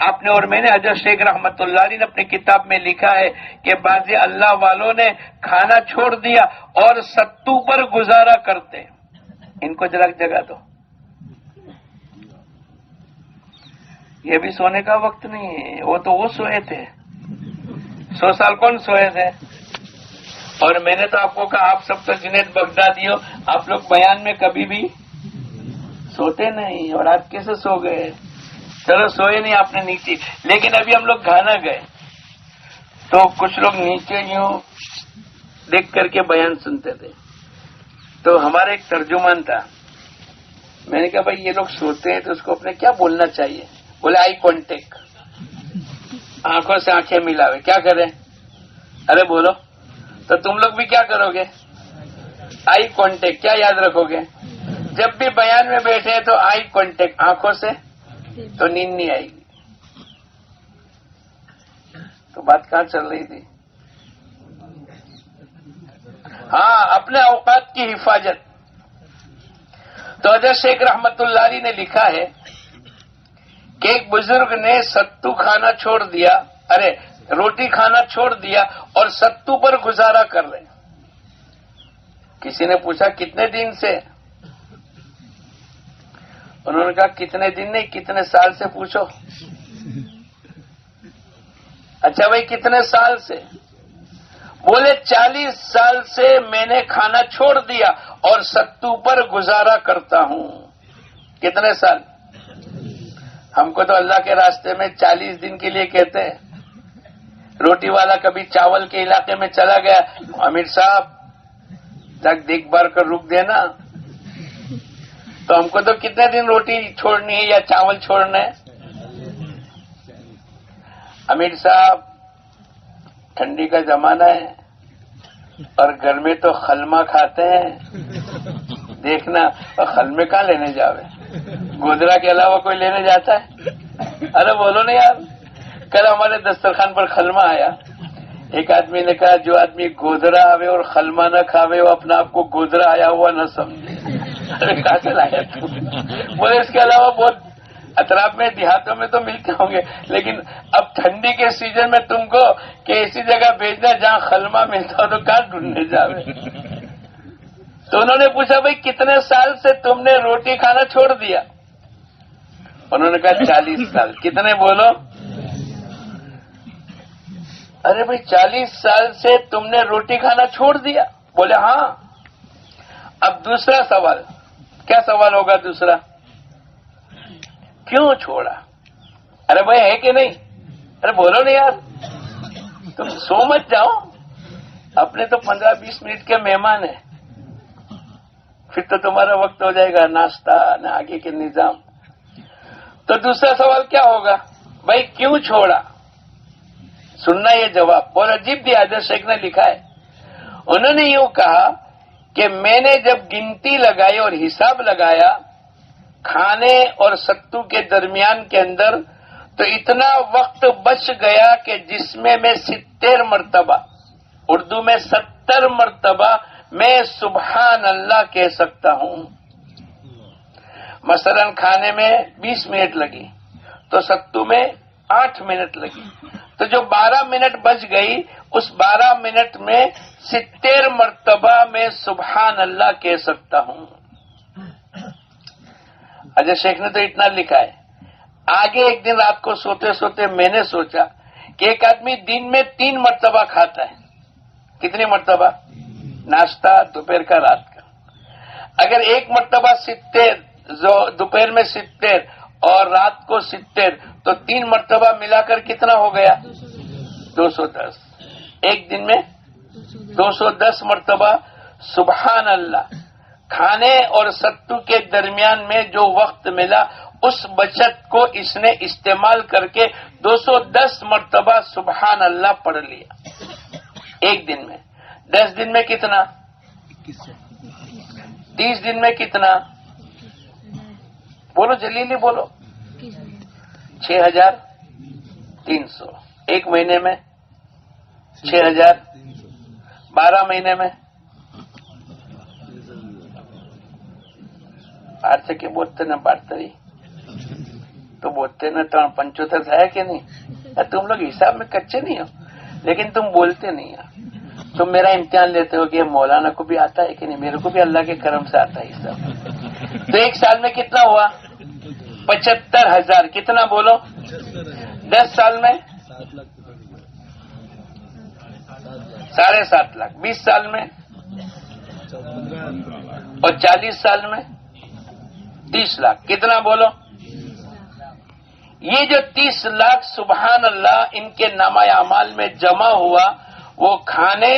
آپ نے اور میں نے حضرت شیخ رحمت اللہ علیہ نے اپنی کتاب میں لکھا ہے کہ بعض اللہ والوں نے کھانا چھوڑ دیا اور ستو پر گزارا کرتے. ان کو ذرا جگہ دو، یہ بھی سونے کا وقت نہیں ہے. وہ سوئے تھے 100 سال کون سوئے تھے؟ اور میں نے تو آپ کو کہا آپ سب تو جنید بغدادی ہو، آپ لوگ بیان میں کبھی بھی سوتے نہیں، اور آپ کیسے سو گئے؟ چلو سوئے نہیں آپ نے نیچے، لیکن ابھی ہم لوگ گھانا گئے تو کچھ لوگ نیچے یوں دیکھ کر کے بیان سنتے تھے. تو ہمارا ایک ترجمان تھا، میں نے کہا بھائی یہ لوگ سوتے ہیں تو اس کو اپنے کیا بولنا چاہیے؟ بولے آئی کانٹیکٹ، آنکھوں سے آنکھیں ملاوے. کیا کریں؟ ارے بولو تو تم لوگ بھی کیا کرو گے؟ Eye contact. کیا یاد رکھو گے؟ جب بھی بیان میں بیٹھے تو آئی کانٹیکٹ، آنکھوں سے، تو نیند نہیں آئے گی. تو بات کہاں چل رہی تھی؟ ہاں، اپنے اوقات کی حفاظت. تو حضرت شیخ رحمت اللہ علیہ نے لکھا ہے کہ ایک بزرگ نے ستو کھانا چھوڑ دیا، روٹی کھانا چھوڑ دیا اور ستو پر گزارا کر رہے. کسی نے پوچھا کتنے دن سے؟ انہوں نے کہا کتنے دن نہیں، کتنے سال سے پوچھو. اچھا بھائی کتنے سال سے؟ بولے 40 سال سے میں نے کھانا چھوڑ دیا اور ستو پر گزارا کرتا ہوں. کتنے سال؟ ہم کو تو اللہ کے راستے میں 40 دن کے لیے کہتے ہیں. روٹی والا کبھی چاول کے علاقے میں چلا گیا، امیر صاحب تک دیکھ بھر کر رک دینا. تو ہم کو تو کتنے دن روٹی چھوڑنی ہے یا چاول چھوڑنا ہے؟ امیر صاحب ٹھنڈی کا زمانہ ہے اور گھر میں تو خلما کھاتے ہیں، دیکھنا. اور خلمے کہاں لینے جاوے؟ گودرا کے علاوہ کوئی لینے جاتا ہے؟ ارے بولو نا یار. کل ہمارے دسترخوان پر خلما آیا. ایک آدمی نے کہا جو آدمی گودرا آوے اور خلما نہ کھاوے وہ اپنا آپ کو گودرا آیا ہوا نہ سمجھے. ارے کہاں سے لایا تو؟ بولے اس کے علاوہ بہت اطراف میں دیہاتوں میں تو ملتے ہوں گے، لیکن اب ٹھنڈی کے سیزن میں تم کو کہ ایسی جگہ بھیجنا جہاں خلما ملتا ہو تو کہاں ڈھونڈنے جاوے. تو انہوں نے پوچھا بھائی کتنے سال سے تم نے روٹی کھانا چھوڑ دیا؟ انہوں نے کہا 40 سال. کتنے بولو؟ ارے بھائی 40 سال سے تم نے روٹی کھانا چھوڑ دیا؟ بولے ہاں. اب دوسرا سوال، کیا سوال ہوگا دوسرا؟ کیوں چھوڑا؟ ارے بھائی ہے کہ نہیں؟ ارے بولو نہیں یار، تم سو مت جاؤ. اپنے تو 15-20 منٹ کے مہمان ہیں، پھر تو تمہارا وقت ہو جائے گا ناشتہ نہ آگے کے نظام. تو دوسرا سوال کیا ہوگا؟ بھائی کیوں چھوڑا؟ سننا یہ جواب بہت عجیب دیا. حضرت شیخ نے لکھا ہے، انہوں نے یوں کہا کہ میں نے جب گنتی لگائی اور حساب لگایا کھانے اور ستو کے درمیان کے اندر، تو اتنا وقت بچ گیا کہ جس میں 70 مرتبہ، اردو میں 70 مرتبہ میں سبحان اللہ کہہ سکتا ہوں. مثلا کھانے میں 20 منٹ لگی تو ستو میں 8 منٹ لگی، تو جو 12 منٹ بچ گئی اس 12 منٹ میں 70 مرتبہ میں سبحان اللہ کہہ سکتا ہوں. اجے شیخ نے تو اتنا لکھا ہے. آگے ایک دن رات کو سوتے سوتے میں نے سوچا کہ ایک آدمی دن میں 3 مرتبہ کھاتا ہے. کتنی مرتبہ؟ ناشتہ، دوپہر کا، رات کا. اگر ایک مرتبہ 70، دوپہر میں 70 اور رات کو 70، تو 3 مرتبہ ملا کر کتنا ہو گیا؟ 210 ایک دن میں 210 مرتبہ سبحان اللہ. کھانے اور ستو کے درمیان میں جو وقت ملا اس بچت کو اس نے استعمال کر کے 210 مرتبہ سبحان اللہ پڑھ لیا ایک دن میں. 10 دن میں کتنا؟ 30 دن میں کتنا؟ بولو جلیلی بولو. 6300. ایک مہینے میں 6000. 12 مہینے میں آٹھ سے بولتے نا 72 تو بولتے نا 75 ہے کہ نہیں؟ تم لوگ حساب میں کچے نہیں ہو لیکن تم بولتے نہیں ہو. تم میرا امتحان لیتے ہو کہ مولانا کو بھی آتا ہے کہ نہیں. میرے کو بھی اللہ کے کرم سے آتا ہے حساب. تو ایک سال میں کتنا ہوا؟ 75,000. کتنا بولو؟ 10 سال میں 7.5 لاکھ. 20 سال میں اور 40 سال میں 30 لاکھ. کتنا بولو؟ یہ جو 30 لاکھ سبحان اللہ ان کے نامہ اعمال میں جمع ہوا وہ کھانے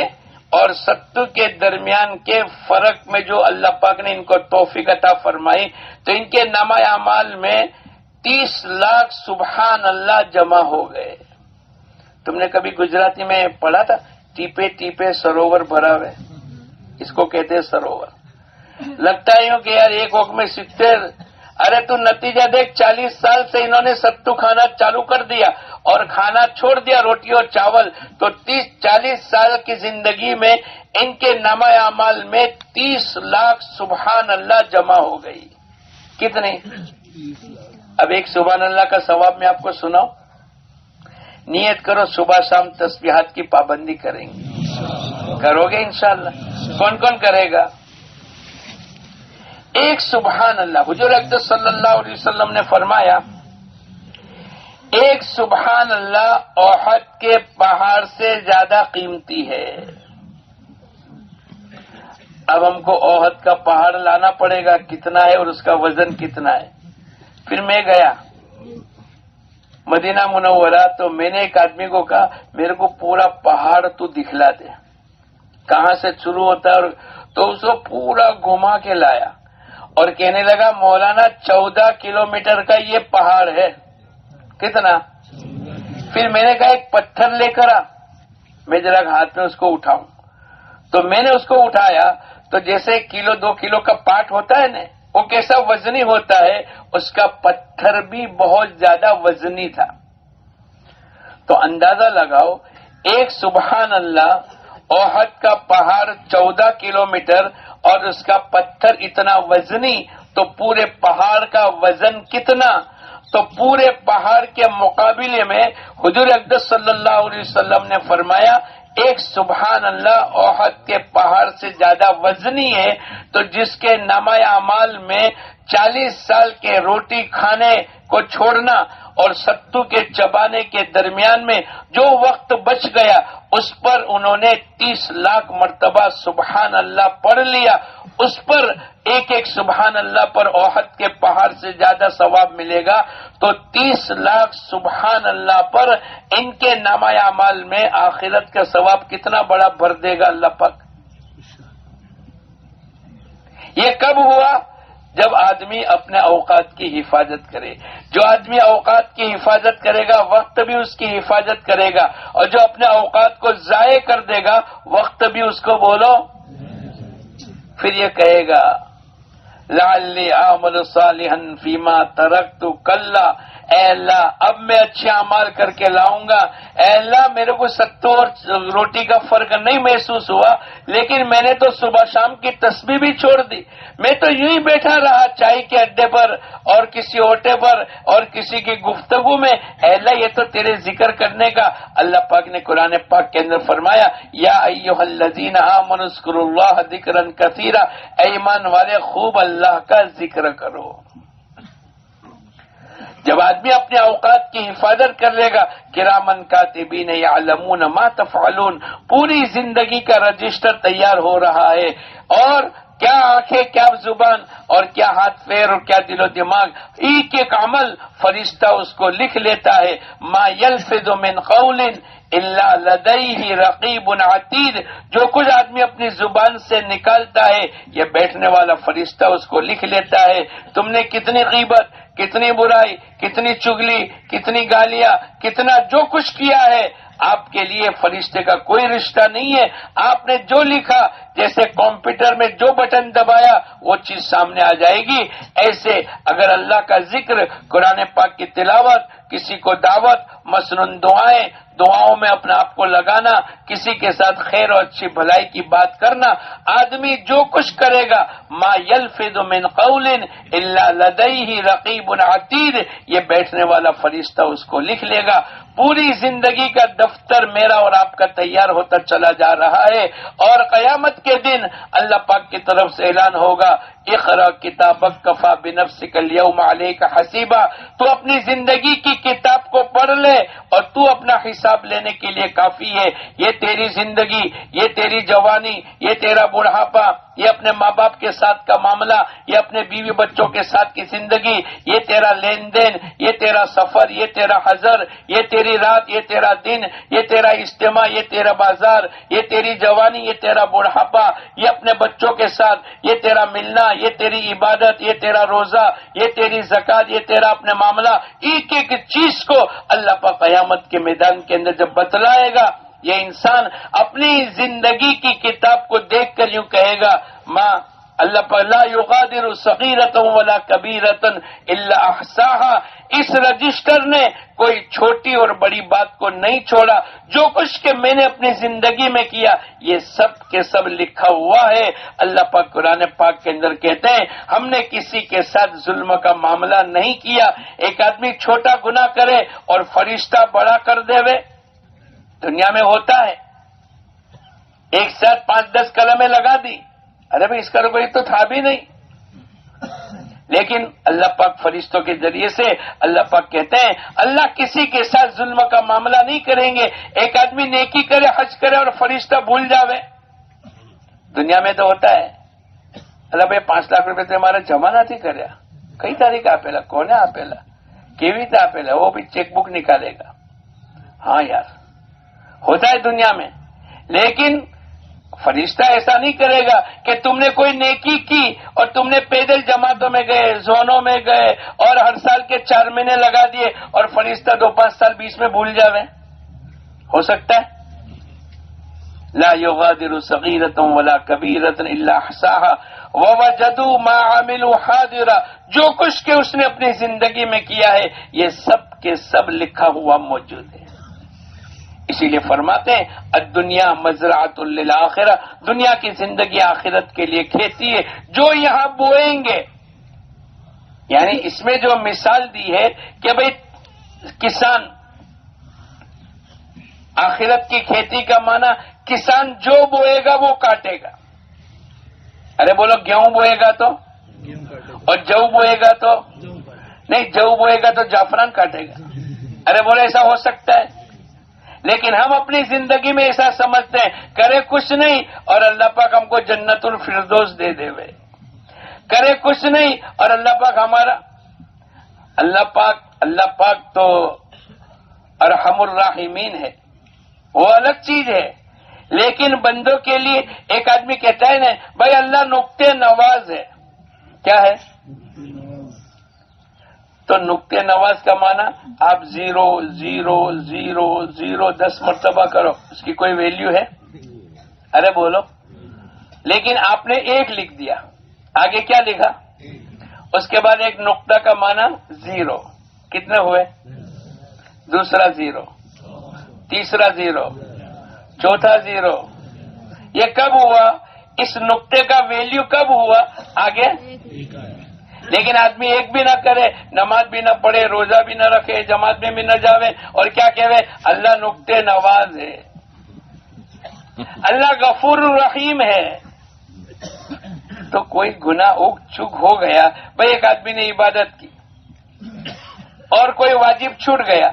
اور ستو کے درمیان کے فرق میں جو اللہ پاک نے ان کو توفیق عطا فرمائی تو ان کے نامہ اعمال میں 30 لاکھ سبحان اللہ جمع ہو گئے. تم نے کبھی گجراتی میں پڑھا تھا ٹیپے ٹیپے سروور بھرا ہوئے؟ اس کو کہتے ہیں سروور. لگتا ہے کہ یار ایک وقت میں سیکھتے. ارے تو نتیجہ دیکھ 40 سال سے انہوں نے ستو کھانا چالو کر دیا اور کھانا چھوڑ دیا روٹی اور چاول. تو 30-40 سال کی زندگی میں ان کے نامہ اعمال میں 30 لاکھ سبحان اللہ جمع ہو گئی. کتنی؟ اب ایک سبحان اللہ کا ثواب میں آپ کو سناؤں. نیت کرو صبح شام تسبیحات کی پابندی کریں گے. کرو گے انشاءاللہ؟ کون کون کرے گا؟ ایک سبحان اللہ. حضور اقدس صلی اللہ علیہ وسلم نے فرمایا ایک سبحان اللہ احد کے پہاڑ سے زیادہ قیمتی ہے. اب ہم کو احد کا پہاڑ لانا پڑے گا کتنا ہے اور اس کا وزن کتنا ہے. پھر میں گیا مدینہ منورہ تو میں نے ایک آدمی کو کہا میرے کو پورا پہاڑ تو دکھلا دے کہاں سے شروع ہوتا ہے. اور تو اس کو پورا گھما کے لایا اور کہنے لگا مولانا 14 کلومیٹر کا یہ پہاڑ ہے. کتنا؟ پھر میں نے کہا ایک پتھر لے کر آ میں ذرا ہاتھ میں اس کو اٹھاؤں. تو میں نے اس کو اٹھایا تو جیسے 1-2 کلو کا پاٹ ہوتا ہے نا وہ کیسا وزنی ہوتا ہے اس کا پتھر بھی بہت زیادہ وزنی تھا. تو اندازہ لگاؤ ایک سبحان اللہ احد کا پہاڑ 14 کلومیٹر اور اس کا پتھر اتنا وزنی تو پورے پہاڑ کا وزن کتنا. تو پورے پہاڑ کے مقابلے میں حضور اقدس صلی اللہ علیہ وسلم نے فرمایا ایک سبحان اللہ احد کے پہاڑ سے زیادہ وزنی ہے. تو جس کے نامہ اعمال میں 40 سال کے روٹی کھانے کو چھوڑنا اور ستو کے چبانے کے درمیان میں جو وقت بچ گیا اس پر انہوں نے 30 لاکھ مرتبہ سبحان اللہ پڑھ لیا. اس پر ایک ایک سبحان اللہ پر احد کے پہاڑ سے زیادہ ثواب ملے گا. تو 30 لاکھ سبحان اللہ پر ان کے نامہ اعمال میں آخرت کا ثواب کتنا بڑا بھر دے گا اللہ پاک. یہ کب ہوا؟ جب آدمی اپنے اوقات کی حفاظت کرے. جو آدمی اوقات کی حفاظت کرے گا وقت بھی اس کی حفاظت کرے گا اور جو اپنے اوقات کو ضائع کر دے گا وقت بھی اس کو بولو پھر یہ کہے گا لعلی اعمل صالحا فیما ترکت کلا. اے اللہ اب میں اچھے اعمال کر کے لاؤں گا. اے اللہ میرے کو ستو اور روٹی کا فرق نہیں محسوس ہوا لیکن میں نے تو صبح شام کی تسبیح بھی چھوڑ دی. میں تو یوں ہی بیٹھا رہا چائے کے اڈے پر اور کسی اوٹے پر اور کسی کی گفتگو میں. اے اللہ یہ تو تیرے ذکر کرنے کا. اللہ پاک نے قرآن پاک کے اندر فرمایا یا ایھا الذین آمنوا اذکروا اللہ ذکرا کثیرا. اے ایمان والے خوب اللہ کا ذکر کرو. جب آدمی اپنے اوقات کی حفاظت کر لے گا کرامن کاتبین یعلمون ما تفعلون پوری زندگی کا رجسٹر تیار ہو رہا ہے اور کیا آنکھیں، کیا زبان، اور کیا ہاتھ پیر، اور کیا دل و دماغ، ایک ایک عمل فرشتہ اس کو لکھ لیتا ہے. ما یلفظ من قول الا لدیہ رقیب عتید. جو کچھ آدمی اپنی زبان سے نکالتا ہے یہ بیٹھنے والا فرشتہ اس کو لکھ لیتا ہے. تم نے کتنی غیبت، کتنی برائی، کتنی چگلی، کتنی گالیاں، کتنا جو کچھ کیا ہے، آپ کے لیے فرشتے کا کوئی رشتہ نہیں ہے. آپ نے جو لکھا، جیسے کمپیوٹر میں جو بٹن دبایا وہ چیز سامنے آ جائے گی، ایسے اگر اللہ کا ذکر، قرآن پاک کی تلاوت، کسی کو دعوت، مسنون دعاؤں میں اپنے آپ کو لگانا، کسی کے ساتھ خیر اور اچھی بھلائی کی بات کرنا، آدمی جو کچھ کرے گا، ما یلفظ من قول الا لدیہ رقیب عتید، یہ بیٹھنے والا فرشتہ اس کو لکھ لے گا. پوری زندگی کا دفتر میرا اور آپ کا تیار ہوتا چلا جا رہا ہے، اور قیامت کے دن اللہ پاک کی طرف سے اعلان ہوگا، اقرأ کتابک کفی بنفسک اليوم علیک حسیبا. تو اپنی زندگی کی کتاب کو پڑھ لے اور تو اپنا حساب لینے کے لیے کافی ہے. یہ تیری زندگی، یہ تیری جوانی، یہ تیرا بڑھاپا، یہ اپنے ماں باپ کے ساتھ کا معاملہ، یہ اپنے بیوی بچوں کے ساتھ کی زندگی، یہ تیرا لین دین، یہ تیرا سفر، یہ تیرا حضر، یہ تیری رات، یہ تیرا دن، یہ تیرا اجتماع، یہ تیرا بازار، یہ تیری جوانی، یہ تیرا بڑھاپا، یہ اپنے بچوں کے ساتھ، یہ تیرا ملنا، یہ تیری عبادت، یہ تیرا روزہ، یہ تیری زکات، یہ تیرا اپنے معاملہ، ایک ایک چیز کو اللہ پاک قیامت کے میدان کے اندر جب بتلائے گا، یہ انسان اپنی زندگی کی کتاب کو دیکھ کر یوں کہے گا، ماں اللہ پاک لا یغادر صغیرۃ ولا کبیرۃ الا احصاها. اس رجسٹر نے کوئی چھوٹی اور بڑی بات کو نہیں چھوڑا. جو کچھ کہ میں نے اپنی زندگی میں کیا یہ سب کے سب لکھا ہوا ہے. اللہ پاک قرآن پاک کے اندر کہتے ہیں ہم نے کسی کے ساتھ ظلم کا معاملہ نہیں کیا. ایک آدمی چھوٹا گناہ کرے اور فرشتہ بڑا کر دے وے، دنیا میں ہوتا ہے. ایک ساتھ 5-10 قلمیں لگا دی، ارے بھائی اس کا کوئی تو تھا بھی نہیں. لیکن اللہ پاک فرشتوں کے ذریعے سے اللہ پاک کہتے ہیں اللہ کسی کے ساتھ ظلم کا معاملہ نہیں کریں گے. ایک آدمی نیکی کرے، حج کرے اور فرشتہ بھول جاوے، دنیا میں تو ہوتا ہے. اللہ بھائی 5 لاکھ روپے تو ہمارا جمع نہ تھی کریا، کئی تاریخ آپیلا، کون آپیلا، کیوی تا آپیلا، وہ بھی چیک بک نکالے گا. ہاں یار ہوتا ہے دنیا میں. لیکن فرشتہ ایسا نہیں کرے گا کہ تم نے کوئی نیکی کی اور تم نے پیدل جماعتوں میں گئے، زونوں میں گئے اور ہر سال کے 4 مہینے لگا دیے اور فرشتہ 2-5 سال بیچ میں بھول جاوے. ہو سکتا ہے؟ لا یغادر صغیرۃ ولا کبیرۃ الا احصاها ووجدوا ما عملوا حاضرا. جو کچھ کہ اس نے اپنی زندگی میں کیا ہے یہ سب کے سب لکھا ہوا موجود ہے. اسی لیے فرماتے ہیں الدنیا مزرعۃ للآخرہ، دنیا کی زندگی آخرت کے لیے کھیتی ہے. جو یہاں بوئیں گے، یعنی اس میں جو مثال دی ہے کہ بھئی کسان، آخرت کی کھیتی کا معنی کسان جو بوئے گا وہ کاٹے گا. ارے بولو گیہوں بوئے گا تو، اور جو بوئے گا تو نہیں، جو بوئے گا تو جعفران کاٹے گا. ارے بولو ایسا ہو سکتا ہے؟ لیکن ہم اپنی زندگی میں ایسا سمجھتے ہیں کرے کچھ نہیں اور اللہ پاک ہم کو جنت الفردوس دے دے وے، کرے کچھ نہیں اور اللہ پاک ہمارا، اللہ پاک تو ارحم الراحمین ہے، وہ الگ چیز ہے. لیکن بندوں کے لیے ایک آدمی کہتا ہے نا بھائی اللہ نقطے نواز ہے. کیا ہے؟ تو نقطے نواز کا معنی آپ 0 0 0 0 10 مرتبہ کرو، اس کی کوئی ویلیو ہے؟ ارے بولو. لیکن آپ نے 1 لکھ دیا، آگے کیا لکھا؟ اس کے بعد ایک نقطہ کا معنی 0، کتنے ہوئے؟ دوسرا 0، تیسرا 0، چوتھا 0. یہ کب ہوا؟ اس نقطے کا ویلیو کب ہوا؟ آگے. لیکن آدمی ایک بھی نہ کرے، نماز بھی نہ پڑھے، روزہ بھی نہ رکھے، جماعت میں بھی نہ جاوے، اور کیا کہے اللہ نقطے نواز ہے، اللہ غفور الرحیم ہے. تو کوئی گناہ اگ چک ہو گیا. بھئی ایک آدمی نے عبادت کی اور کوئی واجب چھوٹ گیا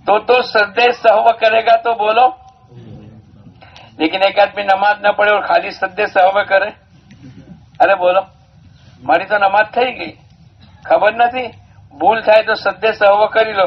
تو سجدے سہو کرے گا تو بولو. لیکن ایک آدمی نماز نہ پڑھے اور خالی سجدے سہو کرے. ارے بولو મારી તો નમાજ થઈ ગઈ, ખબર નથી. ભૂલ થાય તો સજ્જે સહવ કરી લો,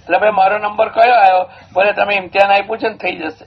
એટલે ભાઈ મારો નંબર કયો આવ્યો? બોલે તમે ઇમ્તિહાન આપ્યું છે ને થઈ જશે.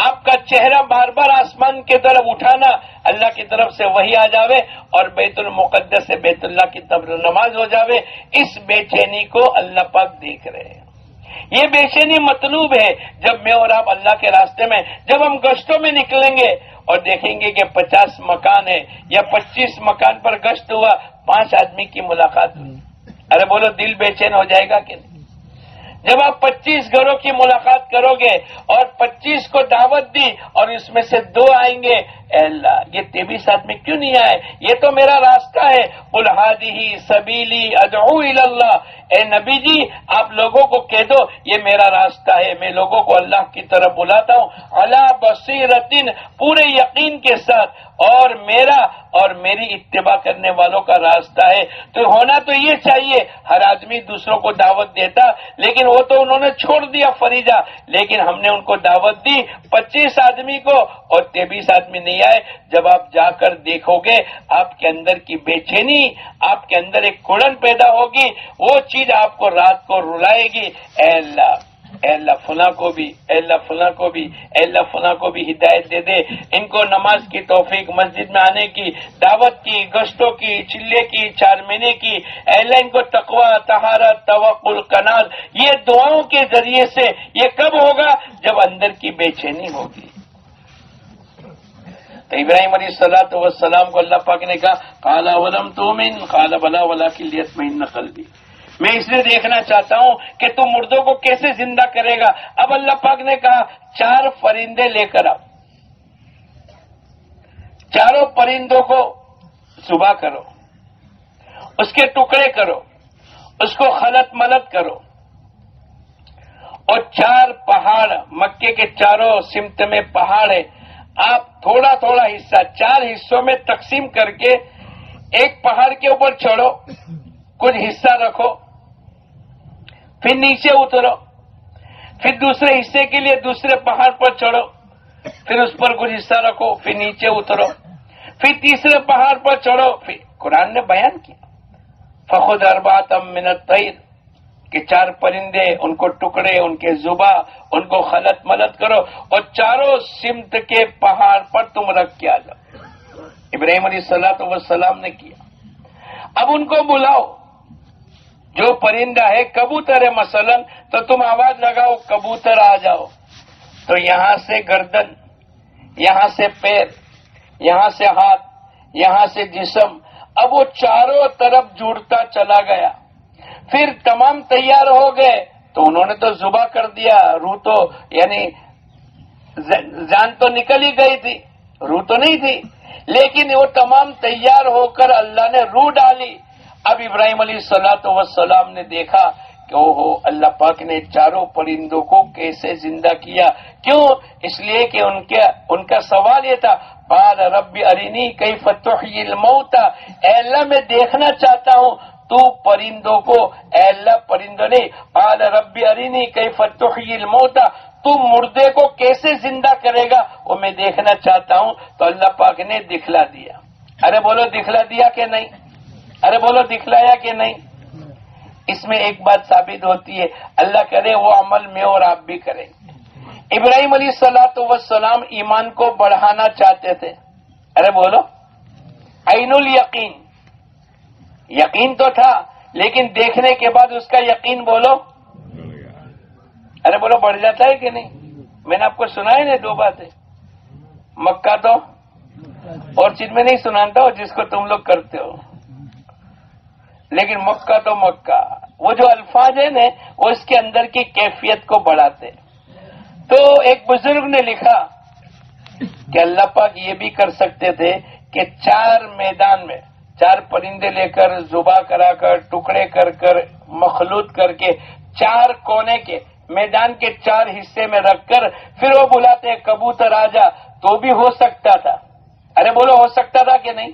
آپ کا چہرہ بار بار آسمان کی طرف اٹھانا، اللہ کی طرف سے وحی آ جاوے اور بیت المقدس سے بیت اللہ کی طرف نماز ہو جاوے، اس بے چینی کو اللہ پاک دیکھ رہے ہیں۔ یہ بے چینی مطلوب ہے جب میں اور آپ اللہ کے راستے میں، جب ہم گشتوں میں نکلیں گے اور دیکھیں گے کہ 50 مکان ہے یا 25 مکان پر گشت ہوا، 5 آدمی کی ملاقات ہوئی، ارے بولو دل بے چین ہو جائے گا کہ نہیں؟ جب آپ 25 گھروں کی ملاقات کرو گے اور 25 کو دعوت دی اور اس میں سے 2 آئیں گے، اے اللہ یہ 23 آدمی کیوں نہیں آئے؟ یہ تو میرا راستہ ہے، قل ھذہ سبیلی ادعو الی اللہ، اے نبی جی آپ لوگوں کو کہہ دو یہ میرا راستہ ہے، میں لوگوں کو اللہ کی طرف بلاتا ہوں، علی بصیرۃ، پورے یقین کے ساتھ، اور میرا اور میری اتباع کرنے والوں کا راستہ ہے۔ تو ہونا تو یہ چاہیے، ہر آدمی دوسروں کو دعوت دیتا، لیکن وہ تو انہوں نے چھوڑ دیا فریضہ، لیکن ہم نے ان کو دعوت دی 25 آدمی کو اور 23 آدمی نہیں آئے۔ جب آپ جا کر دیکھو گے آپ کے اندر کی بے چینی، آپ کے اندر ایک کڑن پیدا ہوگی، وہ چیز آپ کو رات کو رلائے گی، اے اللہ اے اللہ فلاں کو بھی، اے اللہ فلاں کو بھی، اے اللہ فلاں کو بھی ہدایت دے دے، ان کو نماز کی توفیق، مسجد میں آنے کی، دعوت کی، گشتوں کی، چلے کی، 4 مہینے کی، اے اللہ ان کو تقوی، طہارت، توکل، کناز، یہ دعاؤں کے ذریعے سے یہ کب ہوگا؟ جب اندر کی بے چینی ہوگی۔ تو ابراہیم علیہ الصلوۃ والسلام کو اللہ پاک نے کہا قال اولم تؤمن قال بلی ولکن لیطمئن قلبی، میں اس لیے دیکھنا چاہتا ہوں کہ تم مردوں کو کیسے زندہ کرے گا۔ اب اللہ پاک نے کہا 4 پرندے لے کر آؤ، چاروں پرندوں کو ذبح کرو، اس کے ٹکڑے کرو، اس کو خلط ملط کرو، اور 4 پہاڑ، مکے کے چاروں سمت میں پہاڑ ہے، آپ تھوڑا تھوڑا حصہ 4 حصوں میں تقسیم کر کے ایک پہاڑ کے اوپر چڑھو، کچھ حصہ رکھو، پھر نیچے اترو، پھر دوسرے حصے کے لیے دوسرے پہاڑ پر چڑھو، پھر اس پر کچھ حصہ رکھو، پھر نیچے اترو، پھر تیسرے پہاڑ پر چڑھو۔ پھر قرآن نے بیان کیا فخذ 4 من الطیر، کہ 4 پرندے، ان کو ٹکڑے، ان کے ذبح، ان کو خلط ملط کرو اور چاروں سمت کے پہاڑ پر تم رکھ کے آ جاؤ۔ ابراہیم علیہ الصلوۃ والسلام نے کیا۔ اب ان کو بلاؤ، جو پرندہ ہے کبوتر ہے مثلا، تو تم آواز لگاؤ کبوتر آ جاؤ، تو یہاں سے گردن، یہاں سے پیر، یہاں سے ہاتھ، یہاں سے جسم، اب وہ چاروں طرف جڑتا چلا گیا۔ پھر تمام تیار ہو گئے تو انہوں نے تو ذبح کر دیا، روح تو یعنی جان تو نکل ہی گئی تھی، روح تو نہیں تھی، لیکن وہ تمام تیار ہو کر اللہ نے روح ڈالی۔ اب ابراہیم علیہ الصلوۃ والسلام نے دیکھا کہ اوہو اللہ پاک نے چاروں پرندوں کو کیسے زندہ کیا، کیوں؟ اس لیے کہ ان کا سوال یہ تھا قال رب ارنی کیف تحیی الموتى، اے اللہ میں دیکھنا چاہتا ہوں تو پرندوں کو، اے اللہ پرندوں نے قال رب ارنی کیف تحیی الموتى، تو مردے کو کیسے زندہ کرے گا وہ میں دیکھنا چاہتا ہوں۔ تو اللہ پاک نے دکھلا دیا۔ ارے بولو دکھلا دیا کہ نہیں؟ ارے بولو دکھلایا کہ نہیں؟ اس میں ایک بات ثابت ہوتی ہے، اللہ کرے وہ عمل میں اور آپ بھی کریں۔ ابراہیم علیہ الصلوۃ والسلام ایمان کو بڑھانا چاہتے تھے، ارے بولو عین الیقین، یقین تو تھا لیکن دیکھنے کے بعد اس کا یقین بولو، ارے بولو بڑھ جاتا ہے کہ نہیں؟ میں نے آپ کو سنا ہے نا 2 باتیں، مکہ تو اور چیز میں نہیں سناتا ہوں جس کو تم لوگ کرتے ہو، لیکن مکہ تو مکہ، وہ جو الفاظ ہیں نا وہ اس کے اندر کی کیفیت کو بڑھاتے۔ تو ایک بزرگ نے لکھا کہ اللہ پاک یہ بھی کر سکتے تھے کہ 4 میدان میں 4 پرندے لے کر ذبح کرا کر ٹکڑے کر کر مخلوط کر کے 4 کونے کے میدان کے 4 حصے میں رکھ کر پھر وہ بلاتے کبوتر آ جا، تو بھی ہو سکتا تھا۔ ارے بولو ہو سکتا تھا کہ نہیں؟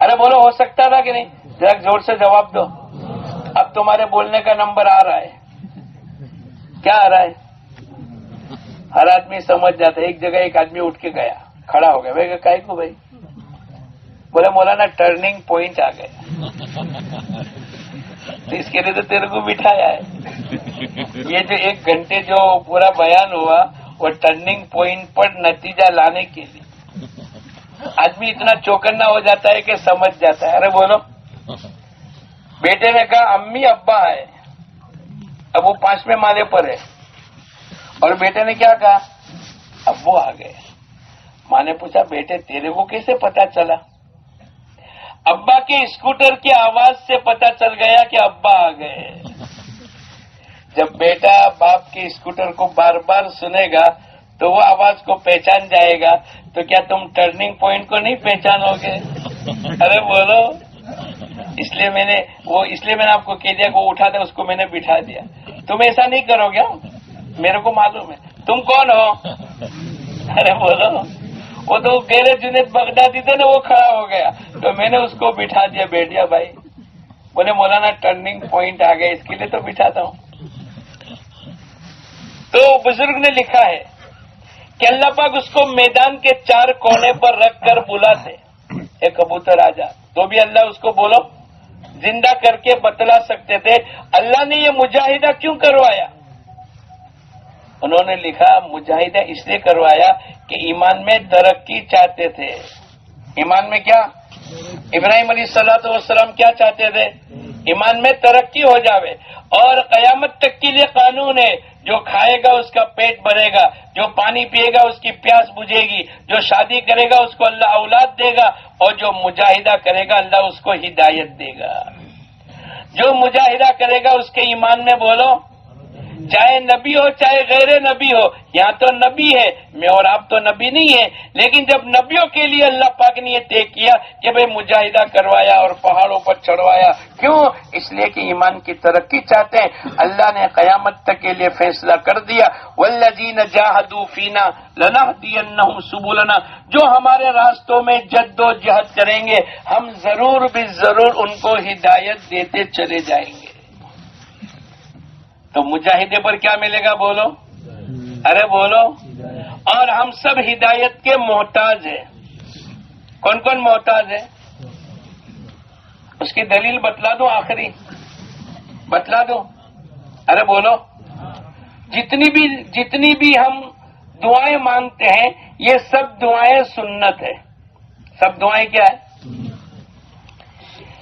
ارے بولو ہو سکتا تھا کہ نہیں؟ ذرا زور سے جواب دو۔ اب تمہارے بولنے کا نمبر آ رہا ہے، کیا آ رہا ہے؟ ہر آدمی سمجھ جاتا ہے۔ ایک جگہ ایک آدمی اٹھ کے گیا، کھڑا ہو گیا، میں کہا کائے کو بھائی؟ بولا مولانا ٹرننگ پوائنٹ آ گیا، تو اس کے لیے تو تیرے کو بٹھایا ہے۔ یہ جو 1 گھنٹے جو پورا بیان ہوا وہ ٹرننگ پوائنٹ پر نتیجہ لانے کے لیے آدمی اتنا چوکنا ہو جاتا ہے کہ سمجھ جاتا ہے. ارے بولو. بیٹے نے کہا امی ابا ہے. اب وہ 5ویں مالے پر ہے اور بیٹے نے کیا کہا؟ ابو آ گئے. ماں نے پوچھا بیٹے تیرے کو کیسے پتا چلا؟ ابا کے اسکوٹر کی آواز سے پتا چل گیا کہ ابا آ گئے. جب بیٹا باپ کے اسکوٹر کو بار بار سنے گا تو وہ آواز کو پہچان جائے گا. تو کیا تم ٹرننگ پوائنٹ کو نہیں پہچانو گے؟ ارے بولو. اس لیے میں نے آپ کو کہہ دیا کہ وہ اٹھا تھا اس کو میں نے بٹھا دیا. تم ایسا نہیں کرو گے؟ میرے کو معلوم ہے. تم کون ہو؟ ارے بولو. وہ تو گیرے جنید بغدادی تھے نا، وہ کھڑا ہو گیا تو میں نے اس کو بٹھا دیا. بیٹھ جا بھائی. بولے مولانا ٹرننگ پوائنٹ آ گیا، اس کے لیے تو بٹھاتا ہوں. تو بزرگ نے لکھا ہے کہ اللہ پاک اس کو میدان کے 4 کونے پر رکھ کر بلاتے. ایک کبوتر آجا تو بھی اللہ اس کو بولو زندہ کر کے بتلا سکتے تھے. اللہ نے یہ مجاہدہ کیوں کروایا؟ انہوں نے لکھا مجاہدہ اس لیے کروایا کہ ایمان میں ترقی چاہتے تھے. ایمان میں کیا؟ ابراہیم علیہ السلام کیا چاہتے تھے؟ ایمان میں ترقی ہو جاوے. اور قیامت تک کے لیے قانون ہے، جو کھائے گا اس کا پیٹ بھرے گا، جو پانی پیے گا اس کی پیاس بجھے گی، جو شادی کرے گا اس کو اللہ اولاد دے گا، اور جو مجاہدہ کرے گا اللہ اس کو ہدایت دے گا. جو مجاہدہ کرے گا اس کے ایمان میں بولو چاہے نبی ہو چاہے غیر نبی ہو. یہاں تو نبی ہے، میں اور آپ تو نبی نہیں ہے، لیکن جب نبیوں کے لیے اللہ پاک نے یہ طے کیا کہ بھئی مجاہدہ کروایا اور پہاڑوں پر چڑھوایا، کیوں؟ اس لیے کہ ایمان کی ترقی چاہتے ہیں. اللہ نے قیامت تک کے لیے فیصلہ کر دیا والذین جاہدوا فینا لنہدینہم سبلنا. جو ہمارے راستوں میں جد و جہد کریں گے ہم ضرور بھی ضرور ان کو ہدایت دیتے چلے جائیں گے. تو مجاہدے پر کیا ملے گا بولو؟ ارے بولو. اور ہم سب ہدایت کے محتاج ہیں. کون کون محتاج ہے؟ اس کی دلیل بتلا دو، آخری بتلا دو. ارے بولو. جتنی بھی ہم دعائیں مانگتے ہیں یہ سب دعائیں سنت ہے. سب دعائیں کیا ہے؟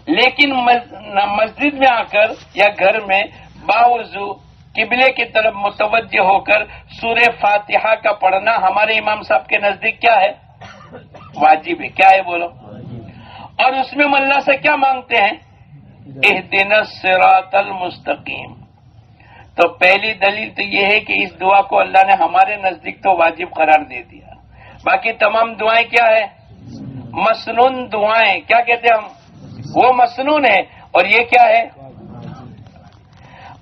لیکن مسجد میں آ کر یا گھر میں باوضو قبلے کی طرف متوجہ ہو کر سورہ فاتحہ کا پڑھنا ہمارے امام صاحب کے نزدیک کیا ہے؟ واجب ہے. کیا ہے بولو؟ اور اس میں ہم اللہ سے کیا مانگتے ہیں؟ اہدنا الصراط المستقیم. تو پہلی دلیل تو یہ ہے کہ اس دعا کو اللہ نے ہمارے نزدیک تو واجب قرار دے دیا. باقی تمام دعائیں کیا ہے؟ مسنون دعائیں. کیا کہتے ہیں ہم؟ وہ مسنون ہے. اور یہ کیا ہے؟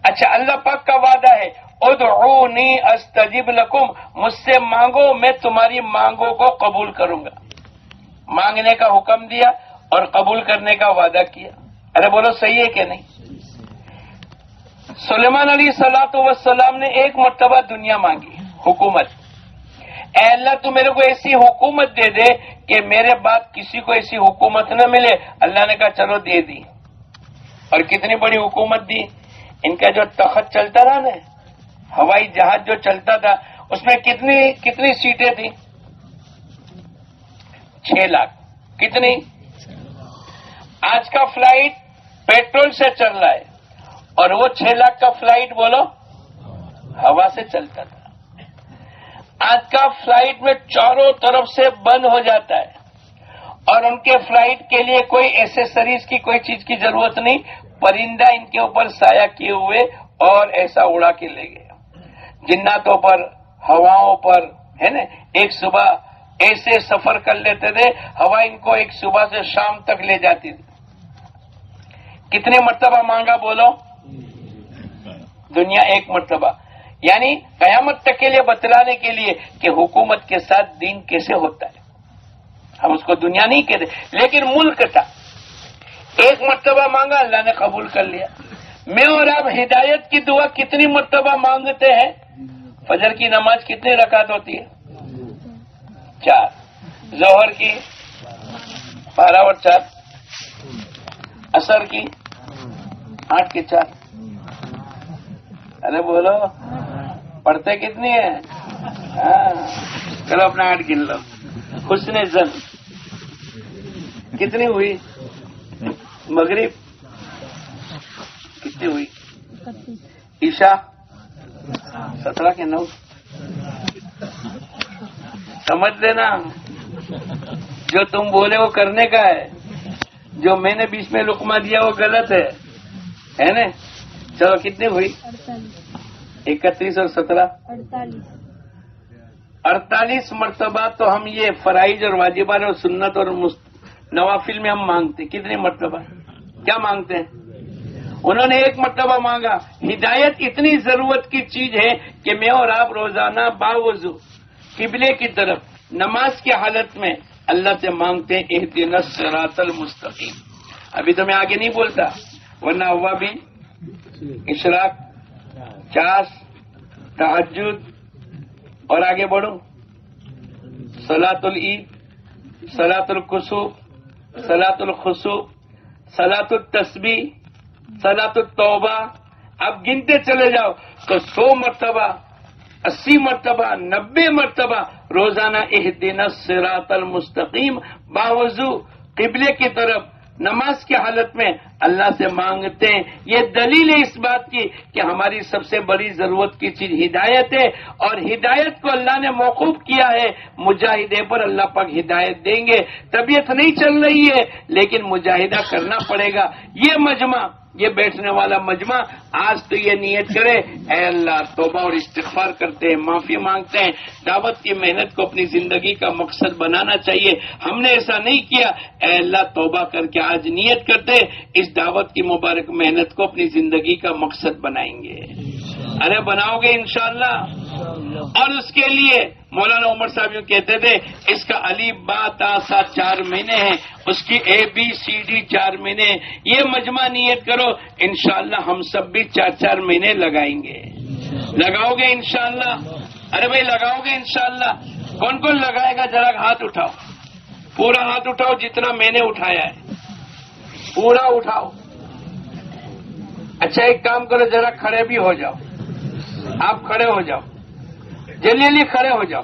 اچھا اللہ پاک کا وعدہ ہے ادعونی استجب لکم، مجھ سے مانگو میں تمہاری مانگوں کو قبول کروں گا. مانگنے کا حکم دیا اور قبول کرنے کا وعدہ کیا. ارے بولو صحیح ہے کہ نہیں؟ سلیمان علیہ السلام نے ایک مرتبہ دنیا مانگی، حکومت. اے اللہ تو میرے کو ایسی حکومت دے دے کہ میرے بعد کسی کو ایسی حکومت نہ ملے. اللہ نے کہا چلو دے دی. اور کتنی بڑی حکومت دی. ان کا جو تخت چلتا رہا نا، ہوائی جہاز جو چلتا تھا، اس میں کتنی سیٹیں تھیں؟ 6 لاکھ. کتنی؟ آج کا فلائٹ پیٹرول سے چل رہا ہے اور وہ 6 لاکھ کا فلائٹ بولو ہوا سے چلتا تھا. آج کا فلائٹ میں چاروں طرف سے بند ہو جاتا ہے اور ان کے فلائٹ کے لیے کوئی ایسیسریز کی کوئی چیز کی ضرورت نہیں. پرندہ ان کے اوپر سایہ کیے ہوئے اور ایسا اڑا کے لے گئے. جناتوں پر، ہواؤں پر، ہے نا. ایک صبح ایسے سفر کر لیتے تھے، ہوا ان کو ایک صبح سے شام تک لے جاتی تھی. کتنے مرتبہ مانگا بولو؟ دنیا ایک مرتبہ. یعنی قیامت تک کے لیے بتلانے کے لیے کہ حکومت کے ساتھ دین کیسے ہوتا ہے. ہم اس کو دنیا نہیں کہتے لیکن ملک تھا. ایک مرتبہ مانگا اللہ نے قبول کر لیا. میں اور آپ ہدایت کی دعا کتنی مرتبہ مانگتے ہیں؟ فجر کی نماز کتنی رکعت ہوتی ہے؟ 4. ظہر کی 12 اور 4. عصر کی 8 کے 4. ارے بولو پڑھتے کتنی ہیں؟ چلو اپنا ہاتھ گن لو. حسن زن کتنی ہوئی؟ مغرب کتنی ہوئی؟ عشاء 17 کے 9. سمجھ لینا جو تم بولے وہ کرنے کا ہے، جو میں نے بیچ میں لقمہ دیا وہ غلط ہے نا. چلو کتنی ہوئی؟ 31 اور 17 48 مرتبہ. تو ہم یہ فرائض اور واجبات اور سنت اور نوافل میں ہم مانگتے کتنی مرتبہ؟ کیا مانگتے ہیں؟ انہوں نے 1 مرتبہ مانگا. ہدایت اتنی ضرورت کی چیز ہے کہ میں اور آپ روزانہ باوضو قبلے کی طرف نماز کی حالت میں اللہ سے مانگتے ہیں اہدنا الصراط المستقیم. ابھی تو میں آگے نہیں بولتا، ورنہ ہوا بھی اشراق، چاس، تہجد، اور آگے بڑھو، صلاۃ العید، صلاۃ الکسوف، صلاۃ الخسوف، صلاۃ التسبیح، صلاۃ التوبہ. اب گنتے چلے جاؤ تو 100 مرتبہ، 80 مرتبہ، 90 مرتبہ روزانہ اہدنا الصراط المستقیم باوضو قبلے کی طرف نماز کی حالت میں اللہ سے مانگتے ہیں. یہ دلیل ہے اس بات کی کہ ہماری سب سے بڑی ضرورت کی چیز ہدایت ہے، اور ہدایت کو اللہ نے موقوف کیا ہے مجاہدے پر. اللہ پاک ہدایت دیں گے. طبیعت نہیں چل رہی ہے لیکن مجاہدہ کرنا پڑے گا. یہ مجمع، یہ بیٹھنے والا مجمع آج تو یہ نیت کرے اے اللہ توبہ اور استغفار کرتے ہیں، معافی مانگتے ہیں. دعوت کی محنت کو اپنی زندگی کا مقصد بنانا چاہیے. ہم نے ایسا نہیں کیا. اے اللہ توبہ کر کے آج نیت کرتے اس دعوت کی مبارک محنت کو اپنی زندگی کا مقصد بنائیں گے. ارے بناؤ گے انشاءاللہ. اور اس کے لیے مولانا عمر صاحب یوں کہتے تھے اس کا الف با تا سا 4 مہینے ہیں، اس کی ABCD 4 مہینے. یہ مجمع نیت کرو انشاءاللہ ہم سب بھی 4 مہینے لگائیں گے. لگاؤ گے انشاءاللہ؟ ارے بھائی لگاؤ گے انشاءاللہ؟ کون کون لگائے گا؟ ذرا ہاتھ اٹھاؤ، پورا ہاتھ اٹھاؤ جتنا میں نے اٹھایا ہے، پورا اٹھاؤ. اچھا ایک کام کرو، ذرا کھڑے بھی ہو جاؤ. آپ کھڑے ہو جاؤ، جلدی کھڑے ہو جاؤ.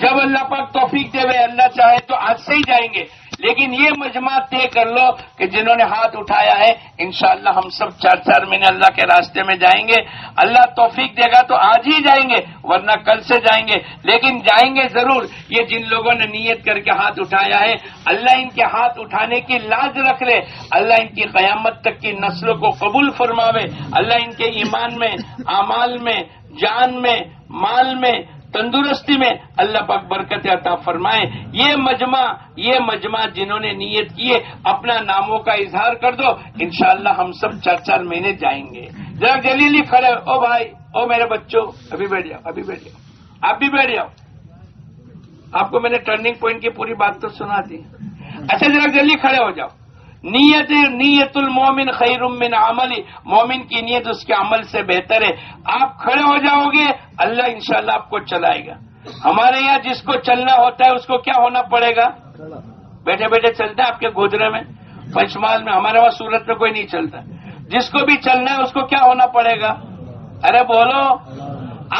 جب اللہ پاک توفیق دے ہوئے اللہ چاہے تو آج سے ہی جائیں گے، لیکن یہ مجمع طے کر لو کہ جنہوں نے ہاتھ اٹھایا ہے انشاءاللہ ہم سب 4 مہینے اللہ کے راستے میں جائیں گے. اللہ توفیق دے گا تو آج ہی جائیں گے ورنہ کل سے جائیں گے، لیکن جائیں گے ضرور. یہ جن لوگوں نے نیت کر کے ہاتھ اٹھایا ہے اللہ ان کے ہاتھ اٹھانے کی لاج رکھ لے. اللہ ان کی قیامت تک کی نسلوں کو قبول فرماوے. اللہ ان کے ایمان میں، اعمال میں، جان میں، مال میں، تندرستی میں اللہ پاک برکت عطا فرمائے. یہ مجمع جنہوں نے نیت کیے اپنا ناموں کا اظہار کر دو. انشاءاللہ ہم سب 4 مہینے جائیں گے. ذرا جلیلی کھڑے. او بھائی، او میرے بچوں، ابھی بیٹھ جاؤ، ابھی بیٹھ جاؤ، آپ بھی بیٹھ جاؤ. آپ کو میں نے ٹرننگ پوائنٹ کی پوری بات تو سنا دی. اچھا ذرا جلدی کھڑے ہو جاؤ. نیت المومن خیر من عملی، مومن کی نیت اس کے عمل سے بہتر ہے. آپ کھڑے ہو جاؤ گے اللہ انشاءاللہ آپ کو چلائے گا. ہمارے یہاں جس کو چلنا ہوتا ہے اس کو کیا ہونا پڑے گا؟ بیٹھے بیٹھے چلتا ہے آپ کے گودرے میں، پنچمال میں. ہمارے وہاں سورت میں کوئی نہیں چلتا. جس کو بھی چلنا ہے اس کو کیا ہونا پڑے گا؟ ارے بولو.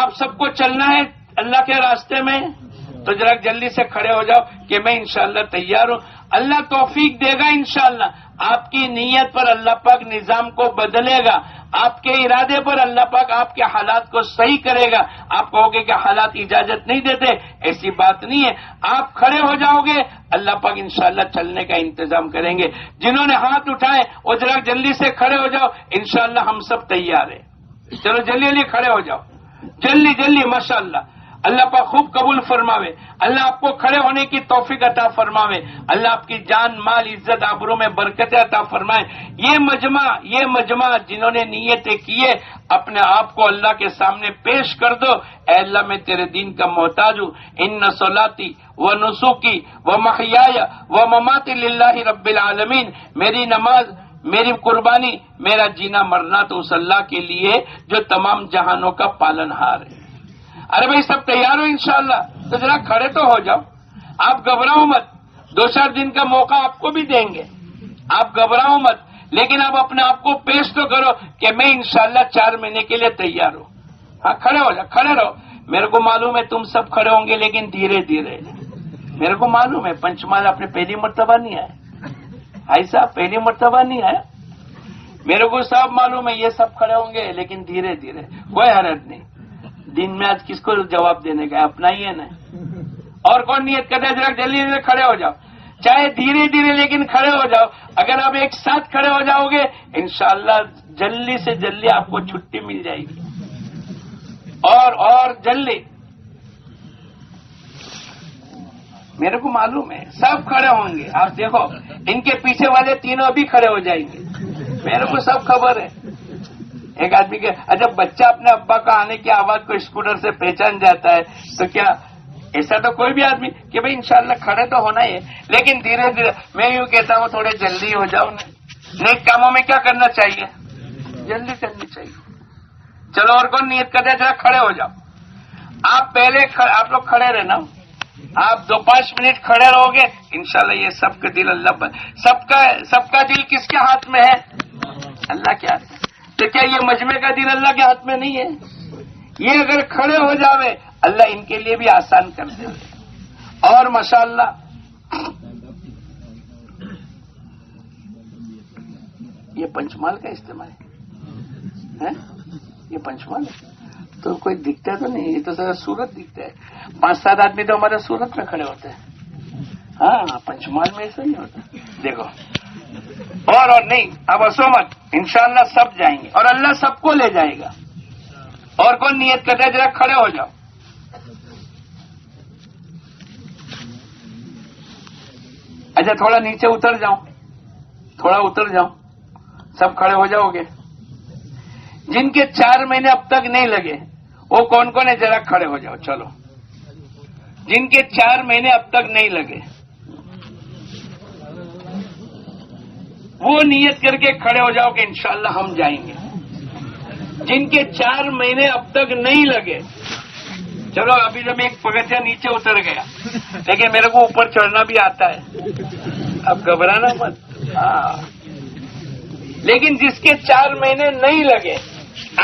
آپ سب کو چلنا ہے اللہ کے راستے میں تو ذرا جلدی سے کھڑے ہو جاؤ کہ میں انشاءاللہ تیار ہوں. اللہ توفیق دے گا انشاءاللہ. آپ کی نیت پر اللہ پاک نظام کو بدلے گا. آپ کے ارادے پر اللہ پاک آپ کے حالات کو صحیح کرے گا. آپ کہو گے کہ حالات اجازت نہیں دیتے، ایسی بات نہیں ہے. آپ کھڑے ہو جاؤ گے اللہ پاک انشاءاللہ چلنے کا انتظام کریں گے. جنہوں نے ہاتھ اٹھائے وہ ذرا جلدی سے کھڑے ہو جاؤ. انشاءاللہ ہم سب تیار ہیں. چلو جلدی کھڑے ہو جاؤ، جلدی ماشاءاللہ. اللہ پاک خوب قبول فرماوے. اللہ آپ کو کھڑے ہونے کی توفیق عطا فرماوے. اللہ آپ کی جان، مال، عزت، آبرو میں برکت عطا فرمائے. یہ مجمع جنہوں نے نیتیں کیے اپنے آپ کو اللہ کے سامنے پیش کر دو. اے اللہ میں تیرے دین کا محتاج ہوں. ان صلاتی و نسکی و محیای و مماتی للہ رب العالمین. میری نماز، میری قربانی، میرا جینا مرنا تو اس اللہ کے لیے جو تمام جہانوں کا پالن ہار ہے. ارے بھائی سب تیار ہو انشاءاللہ؟ تو ذرا کھڑے تو ہو جاؤ. آپ گھبراؤ مت. 2-4 دن کا موقع آپ کو بھی دیں گے. آپ گھبراؤ مت، لیکن آپ اپنے آپ کو پیش تو کرو کہ میں انشاءاللہ 4 مہینے کے لیے تیار ہوں. ہاں کھڑے ہو جاؤ، کھڑے رہو. میرے کو معلوم ہے تم سب کھڑے ہوں گے لیکن دھیرے دھیرے. میرے کو معلوم ہے پنچمال آپ نے پہلی مرتبہ نہیں آیا، بھائی صاحب پہلی مرتبہ نہیں آیا. میرے کو سب معلوم ہے یہ سب کھڑے ہوں گے لیکن دھیرے دھیرے. کوئی حرج نہیں. دن میں آج کس کو جواب دینے کا اپنا ہی ہے نا. اور کون نیت کرتا ہے ذرا جلدی جلدی کھڑے ہو جاؤ، چاہے دھیرے دھیرے لیکن کھڑے ہو جاؤ. اگر آپ ایک ساتھ کھڑے ہو جاؤ گے انشاءاللہ جلدی سے جلدی آپ کو چھٹی مل جائے گی. اور جلدی. میرے کو معلوم ہے سب کھڑے ہوں گے. آپ دیکھو ان کے پیچھے والے تینوں بھی کھڑے ہو جائیں گے. میرے کو سب خبر ہے. ایک آدمی کے اچھا بچہ اپنے ابا کا آنے کی آواز کو اسکوٹر سے پہچان جاتا ہے تو کیا ایسا تو کوئی بھی آدمی کہ بھائی انشاءاللہ کھڑے تو ہونا ہی ہے لیکن دھیرے دھیرے. میں یوں کہتا ہوں تھوڑے جلدی ہو جاؤ. نیک کاموں میں کیا کرنا چاہیے؟ جلدی کرنی چاہیے. چلو اور کون نیت کرتے ہیں ذرا کھڑے ہو جاؤ. آپ پہلے آپ لوگ کھڑے رہنا. آپ 2-5 منٹ کھڑے رہو گے انشاءاللہ یہ سب کا دل اللہ سب کا دل کس کے ہاتھ میں ہے؟ اللہ کے ہاتھ میں. تو کیا یہ مجمع کا دل اللہ کے ہاتھ میں نہیں ہے؟ یہ اگر کھڑے ہو جاوے اللہ ان کے لیے بھی آسان کر دے. اور ماشاءاللہ یہ پنچمال کا استعمال ہے. یہ پنچمال ہے تو کوئی دکھتا تو نہیں. یہ تو ذرا صورت دکھتا ہے. 5-7 آدمی تو ہمارے صورت میں کھڑے ہوتے ہیں. ہاں پنچمال میں ایسا نہیں ہوتا. دیکھو اور نہیں اب ہنسو مت. انشاءاللہ سب جائیں گے اور اللہ سب کو لے جائے گا. اور کون نیت کرتا ہے ذرا کھڑے ہو جاؤ. اچھا تھوڑا نیچے اتر جاؤں، تھوڑا اتر جاؤں. سب کھڑے ہو جاؤ گے. جن کے 4 مہینے اب تک نہیں لگے وہ کون کون ہے ذرا کھڑے ہو جاؤ. چلو جن کے 4 مہینے اب تک نہیں لگے وہ نیت کر کے کھڑے ہو جاؤ کہ انشاءاللہ ہم جائیں گے. جن کے 4 مہینے اب تک نہیں لگے چلو ابھی تو میں ایک پگتھیا نیچے اتر گیا لیکن میرے کو اوپر چڑھنا بھی آتا ہے. اب گھبرانا مت. ہاں لیکن جس کے 4 مہینے نہیں لگے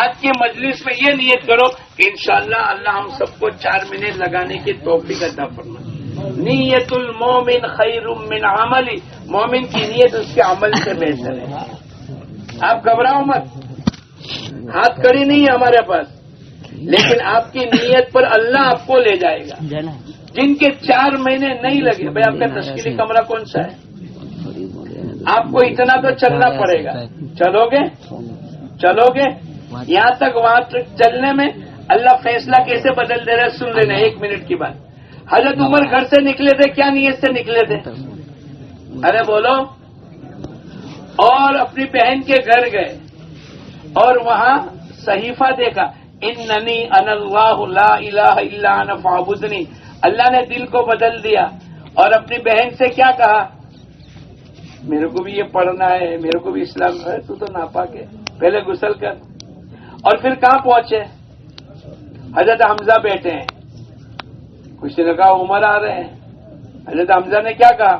آج کی مجلس میں یہ نیت کرو کہ انشاءاللہ اللہ ہم سب کو 4 مہینے لگانے کی توفیق عطا فرمائے. نیت المومن خیر من عملی. مومن کی نیت اس کے عمل سے بہتر ہے. آپ گھبراؤ مت. ہاتھ کڑی نہیں ہے ہمارے پاس لیکن آپ کی نیت پر اللہ آپ کو لے جائے گا. جن کے 4 مہینے نہیں لگے بھائی آپ کا تشکیلی کمرہ کون سا ہے؟ آپ کو اتنا تو چلنا پڑے گا. چلو گے یہاں تک وہاں تک چلنے میں اللہ فیصلہ کیسے بدل دے رہا ہے سن لینا. 1 منٹ کی بات. حضرت عمر گھر سے نکلے تھے کیا نیت سے نکلے تھے؟ ارے بولو. اور اپنی بہن کے گھر گئے اور وہاں صحیفہ دیکھا اننی انا اللہ لا الہ الا انا فاعبدنی. اللہ نے دل کو بدل دیا اور اپنی بہن سے کیا کہا؟ میرے کو بھی یہ پڑھنا ہے، میرے کو بھی اسلام ہے. تو ناپاک ہے، پہلے غسل کر. اور پھر کہاں پہنچے؟ حضرت حمزہ بیٹھے ہیں. کسی نے کہا عمر آ رہے ہیں. حضرت حمزہ نے کیا کہا؟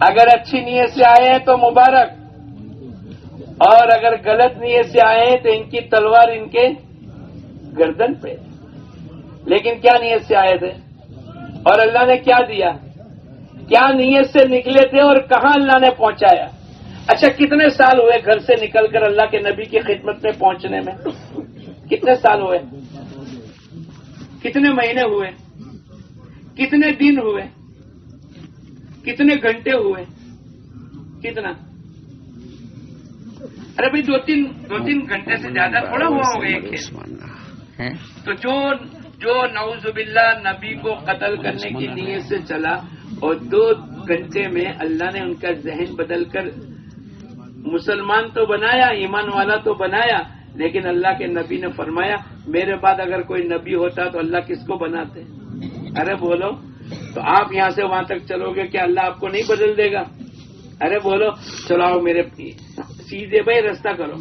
اگر اچھی نیت سے آئے ہیں تو مبارک اور اگر غلط نیت سے آئے ہیں تو ان کی تلوار ان کے گردن پہ. لیکن کیا نیت سے آئے تھے اور اللہ نے کیا دیا؟ کیا نیت سے نکلے تھے اور کہاں اللہ نے پہنچایا؟ اچھا کتنے سال ہوئے گھر سے نکل کر اللہ کے نبی کی خدمت میں پہنچنے میں؟ کتنے سال ہوئے؟ کتنے مہینے ہوئے؟ کتنے دن ہوئے؟ کتنے گھنٹے ہوئے؟ کتنا؟ ارے بھائی 2-3 گھنٹے سے زیادہ تھوڑا ہوا ہوگا یہ کھیل. تو جو نعوذ باللہ نبی کو قتل کرنے کی نیت سے چلا اور 2 گھنٹے میں اللہ نے ان کا ذہن بدل کر مسلمان تو بنایا، ایمان والا تو بنایا، لیکن اللہ کے نبی نے فرمایا میرے بعد اگر کوئی نبی ہوتا تو اللہ کس کو بناتے؟ ارے بولو. تو آپ یہاں سے وہاں تک چلو گے کہ اللہ آپ کو نہیں بدل دے گا؟ ارے بولو. چلاؤ میرے سیدھے بھائی رستہ کرو.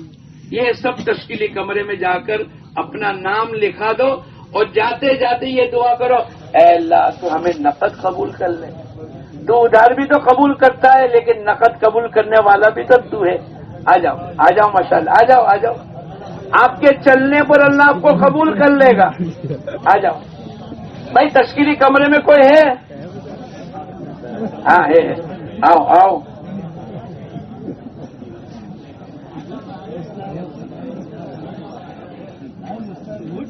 یہ سب تشکیلی کمرے میں جا کر اپنا نام لکھا دو اور جاتے جاتے یہ دعا کرو اے اللہ تو ہمیں نقد قبول کر لے. تو ادھار بھی تو قبول کرتا ہے لیکن نقد قبول کرنے والا بھی تو ہے. آ جاؤ ماشاءاللہ. آ جاؤ آپ کے چلنے پر اللہ آپ کو قبول کر لے گا. آ جاؤ بھائی, تشکیلی کمرے میں کوئی ہے؟ ہاں ہے, آؤ آؤ.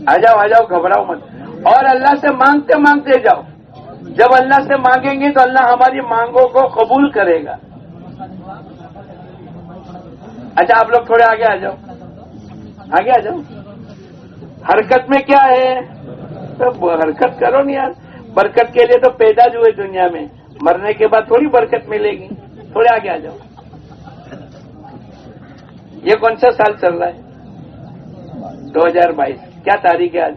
آ جاؤ, گھبراؤ مت. اور اللہ سے مانگتے مانگتے جاؤ. جب اللہ سے مانگیں گے تو اللہ ہماری مانگوں کو قبول کرے گا. اچھا آپ لوگ تھوڑے آگے آ جاؤ, آگے آ جاؤ. حرکت میں کیا ہے؟ تو حرکت کرو نا یار. برکت کے لیے تو پیدا جو ہوئے دنیا میں, مرنے کے بعد تھوڑی برکت ملے گی. تھوڑے آگے آ جاؤ. یہ کون سا سال چل رہا ہے؟ 2022. کیا تاریخ ہے آج؟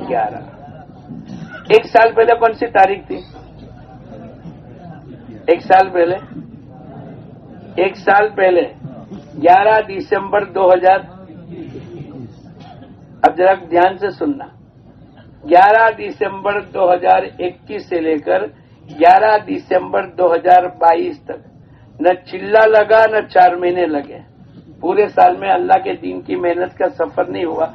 11. ایک سال پہلے کون سی تاریخ تھی؟ ایک سال پہلے 11 دسمبر 2000. اب ذرا دھیان سے سننا. 11 دسمبر 2021 سے لے کر 11 دسمبر 2022 تک نہ چلہ لگا نہ 4 مہینے لگے. پورے سال میں اللہ کے دین کی محنت کا سفر نہیں ہوا.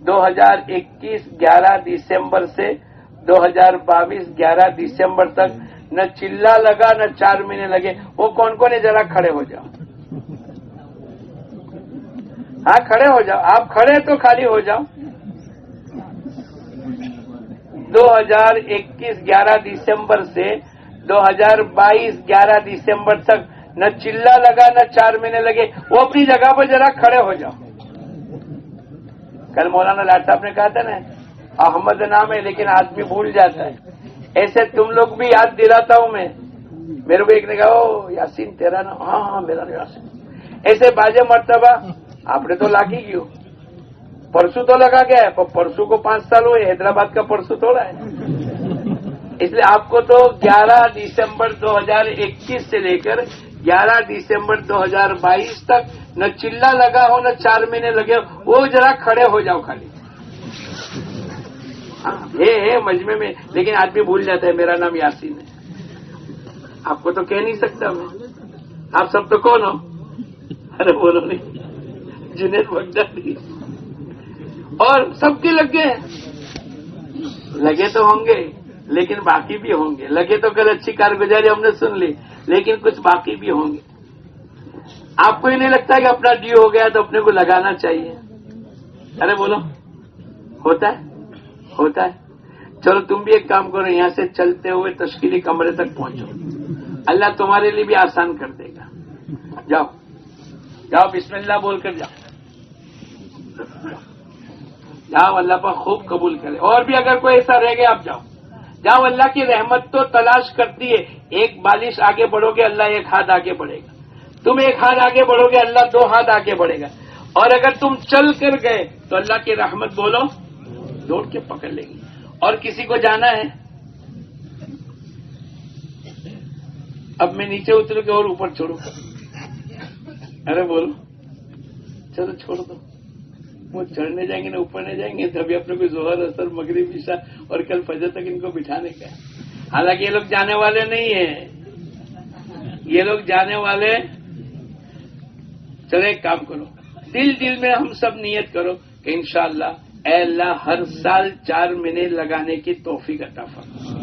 2021 11 دسمبر سے 2022 11 دسمبر تک نہ چلہ لگا نہ 4 مہینے لگے. وہ کون کون ہے ذرا کھڑے ہو جاؤ. ہاں کھڑے ہو جاؤ. آپ کھڑے تو خالی ہو جاؤ. 2021 11 دسمبر سے 2022 11 دسمبر تک نہ چلہ لگا نہ 4 مہینے لگے. وہ اپنی جگہ پر ذرا کھڑے ہو جاؤ. کل مولانا لاٹ صاحب نے کہا تھا نا, احمد نام ہے لیکن آدمی بھول جاتا ہے. ایسے تم لوگ بھی یاد دلاتا ہوں میں. میرے کو ایک نے کہا, او یاسین تیرا نام؟ ہاں میرا نام یاسین. ایسے باجے مرتبہ آپ نے تو لاگی گی ہو. پرسوں تو لگا گیا ہے, پرسوں کو 5 سال ہوئے. حیدرآباد کا پرسوں تھوڑا ہے. اس لیے آپ کو تو 11 دسمبر 2021 سے لے کر 11 دسمبر 2022 تک نہ چلہ لگا ہو نہ 4 مہینے لگے ہو. وہ ذرا کھڑے ہو جاؤ خالی. ہے مجمع میں, لیکن آدمی بھول جاتا ہے میرا نام یاسین ہے. آپ کو تو کہہ نہیں سکتا میں. آپ سب تو کون ہو؟ ارے بولو نہیں. جنید بغدادی. اور سب کے لگے تو ہوں گے, لیکن باقی بھی ہوں گے. لگے تو کل اچھی کارگزاری ہم نے سن لی, لیکن کچھ باقی بھی ہوں گے. آپ کو ہی نہیں لگتا کہ اپنا ڈیو ہو گیا تو اپنے کو لگانا چاہیے؟ ارے بولو, ہوتا ہے. چلو تم بھی ایک کام کرو, یہاں سے چلتے ہوئے تشکیلی کمرے تک پہنچو. اللہ تمہارے لیے بھی آسان کر دے گا. جاؤ بسم اللہ بول کر جاؤ. اللہ پاک خوب قبول کرے. اور بھی اگر کوئی ایسا رہ گیا آپ جاؤ. اللہ کی رحمت تو تلاش کرتی ہے. ایک بالش آگے بڑھو گے اللہ 1 ہاتھ آگے بڑھے گا. تم 1 ہاتھ آگے بڑھو گے اللہ 2 ہاتھ آگے بڑھے گا. اور اگر تم چل کر گئے تو اللہ کی رحمت بولو دوڑ کے پکڑ لے گی. اور کسی کو جانا ہے؟ اب میں نیچے اتروں گا اور اوپر چھوڑوں. ارے بولو, چلو چھوڑ دو. وہ چڑھنے جائیں گے نا اوپر نہیں جائیں گے, تبھی اپنے کو ظہر اثر مغرب عشاء اور کل فجر تک ان کو بٹھانے کا. حالانکہ یہ لوگ جانے والے نہیں ہیں. یہ لوگ جانے والے. چلو ایک کام کرو, دل میں ہم سب نیت کرو کہ انشاءاللہ اے اللہ ہر سال 4 مہینے لگانے کی توفیق عطا فرما.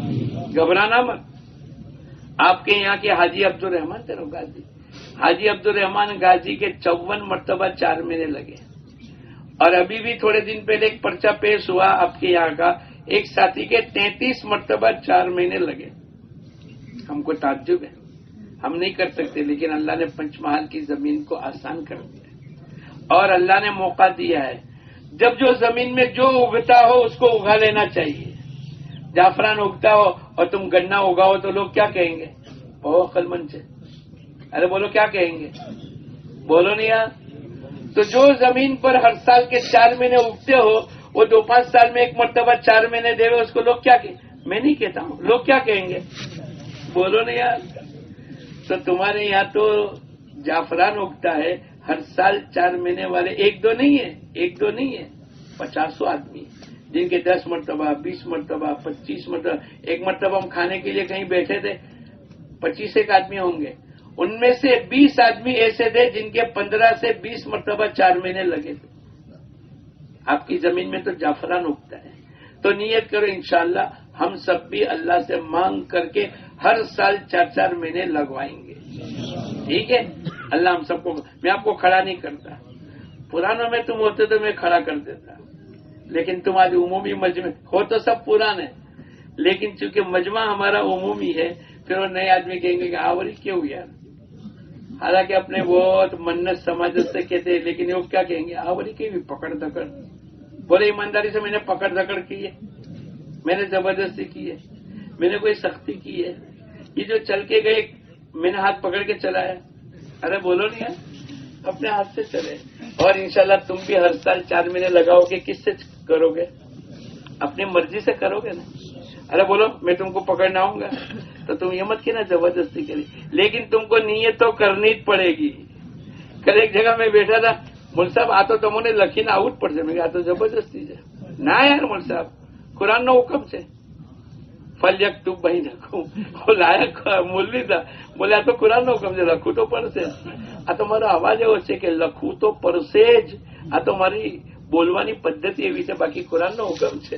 گھبرانا مت. آپ کے یہاں کے حاجی عبدالرحمان تھے غازی, حاجی عبدالرحمان غازی کے 54 مرتبہ 4 مہینے لگے. اور ابھی بھی تھوڑے دن پہلے ایک پرچہ پیش ہوا آپ کے یہاں کا, ایک ساتھی کے 33 مرتبہ 4 مہینے لگے. ہم کو تعجب ہے, ہم نہیں کر سکتے, لیکن اللہ نے پنچ محل کی زمین کو آسان کر دیا اور اللہ نے موقع دیا ہے. جب جو زمین میں جو اگتا ہو اس کو اگا لینا چاہیے. جعفران اگتا ہو اور تم گنا اگاؤ تو لوگ کیا کہیں گے؟ بہت عقل مند سے. ارے بولو کیا کہیں گے؟ بولو نہیں یار. تو جو زمین پر ہر سال کے 4 مہینے اگتے ہو وہ 2-5 سال میں 1 مرتبہ 4 مہینے دے رہے, اس کو لوگ کیا کہیں؟ میں نہیں کہتا ہوں, لوگ کیا کہیں گے؟ بولو نہیں یار. تو تمہارے یہاں تو جعفران اگتا ہے ہر سال 4 مہینے والے 1-2 نہیں ہے, 50 آدمی جن کے 10 مرتبہ 20 مرتبہ 25 مرتبہ. ایک مرتبہ ہم کھانے کے لیے کہیں بیٹھے تھے, 25 آدمی ہوں گے. ان میں سے 20 آدمی ایسے تھے جن کے 15 سے 20 مرتبہ 4 مہینے لگے تھے. آپ کی زمین میں تو جعفران اگتا ہے. تو نیت کرو انشاءاللہ ہم سب بھی اللہ سے مانگ کر کے ہر سال 4 مہینے لگوائیں گے. ٹھیک ہے؟ اللہ ہم سب کو. میں آپ کو کھڑا نہیں کرتا. پرانوں میں تم ہوتے تو میں کھڑا کر دیتا، لیکن تمہاری عمومی مجمع ہو تو سب پرانے، لیکن چونکہ مجمع ہمارا عمومی ہے، پھر وہ نئے آدمی کہیں گے کہ آوری کیوں یار. حالانکہ اپنے بہت منت سماجت سے کہتے ہیں، لیکن وہ کیا کہیں گے؟ آوری کی بھی پکڑ دکڑ. بولے ایمانداری سے میں نے پکڑ دکڑ کی ہے، میں نے زبردستی کی ہے، میں نے کوئی سختی کی ہے. یہ جو چل کے گئے میں نے ہاتھ پکڑ کے چلایا. ارے بولو نہیں ہے، اپنے ہاتھ سے چلے. اور انشاءاللہ تم بھی ہر سال 4 مہینے لگاؤ گے. کس سے کرو گے؟ اپنی مرضی سے کرو گے نا. ارے بولو میں تم کو پکڑنا آؤں گا تو تم یہ مت کہنا زبردستی کری، لیکن تم کو نیت تو کرنی پڑے گی. کل ایک جگہ میں بیٹھا تھا، مول صاحب آ تو تمہوں نے لکھی نا آؤٹ پڑ سے. میں کہا تو زبردستی سے نہ یار مول صاحب، قرآن نو حکم سے فل یک تو بہی رکھوں. وہ لائق مولوی تھا، بولے تو قرآن نو حکم سے لکھوں تو پر سے. આ તો મારો અવાજ એવો છે કે લખવું તો પડશે જ. આ તો મારી બોલવાની પદ્ધતિ એવી છે, બાકી કુરાનનો હુકમ છે.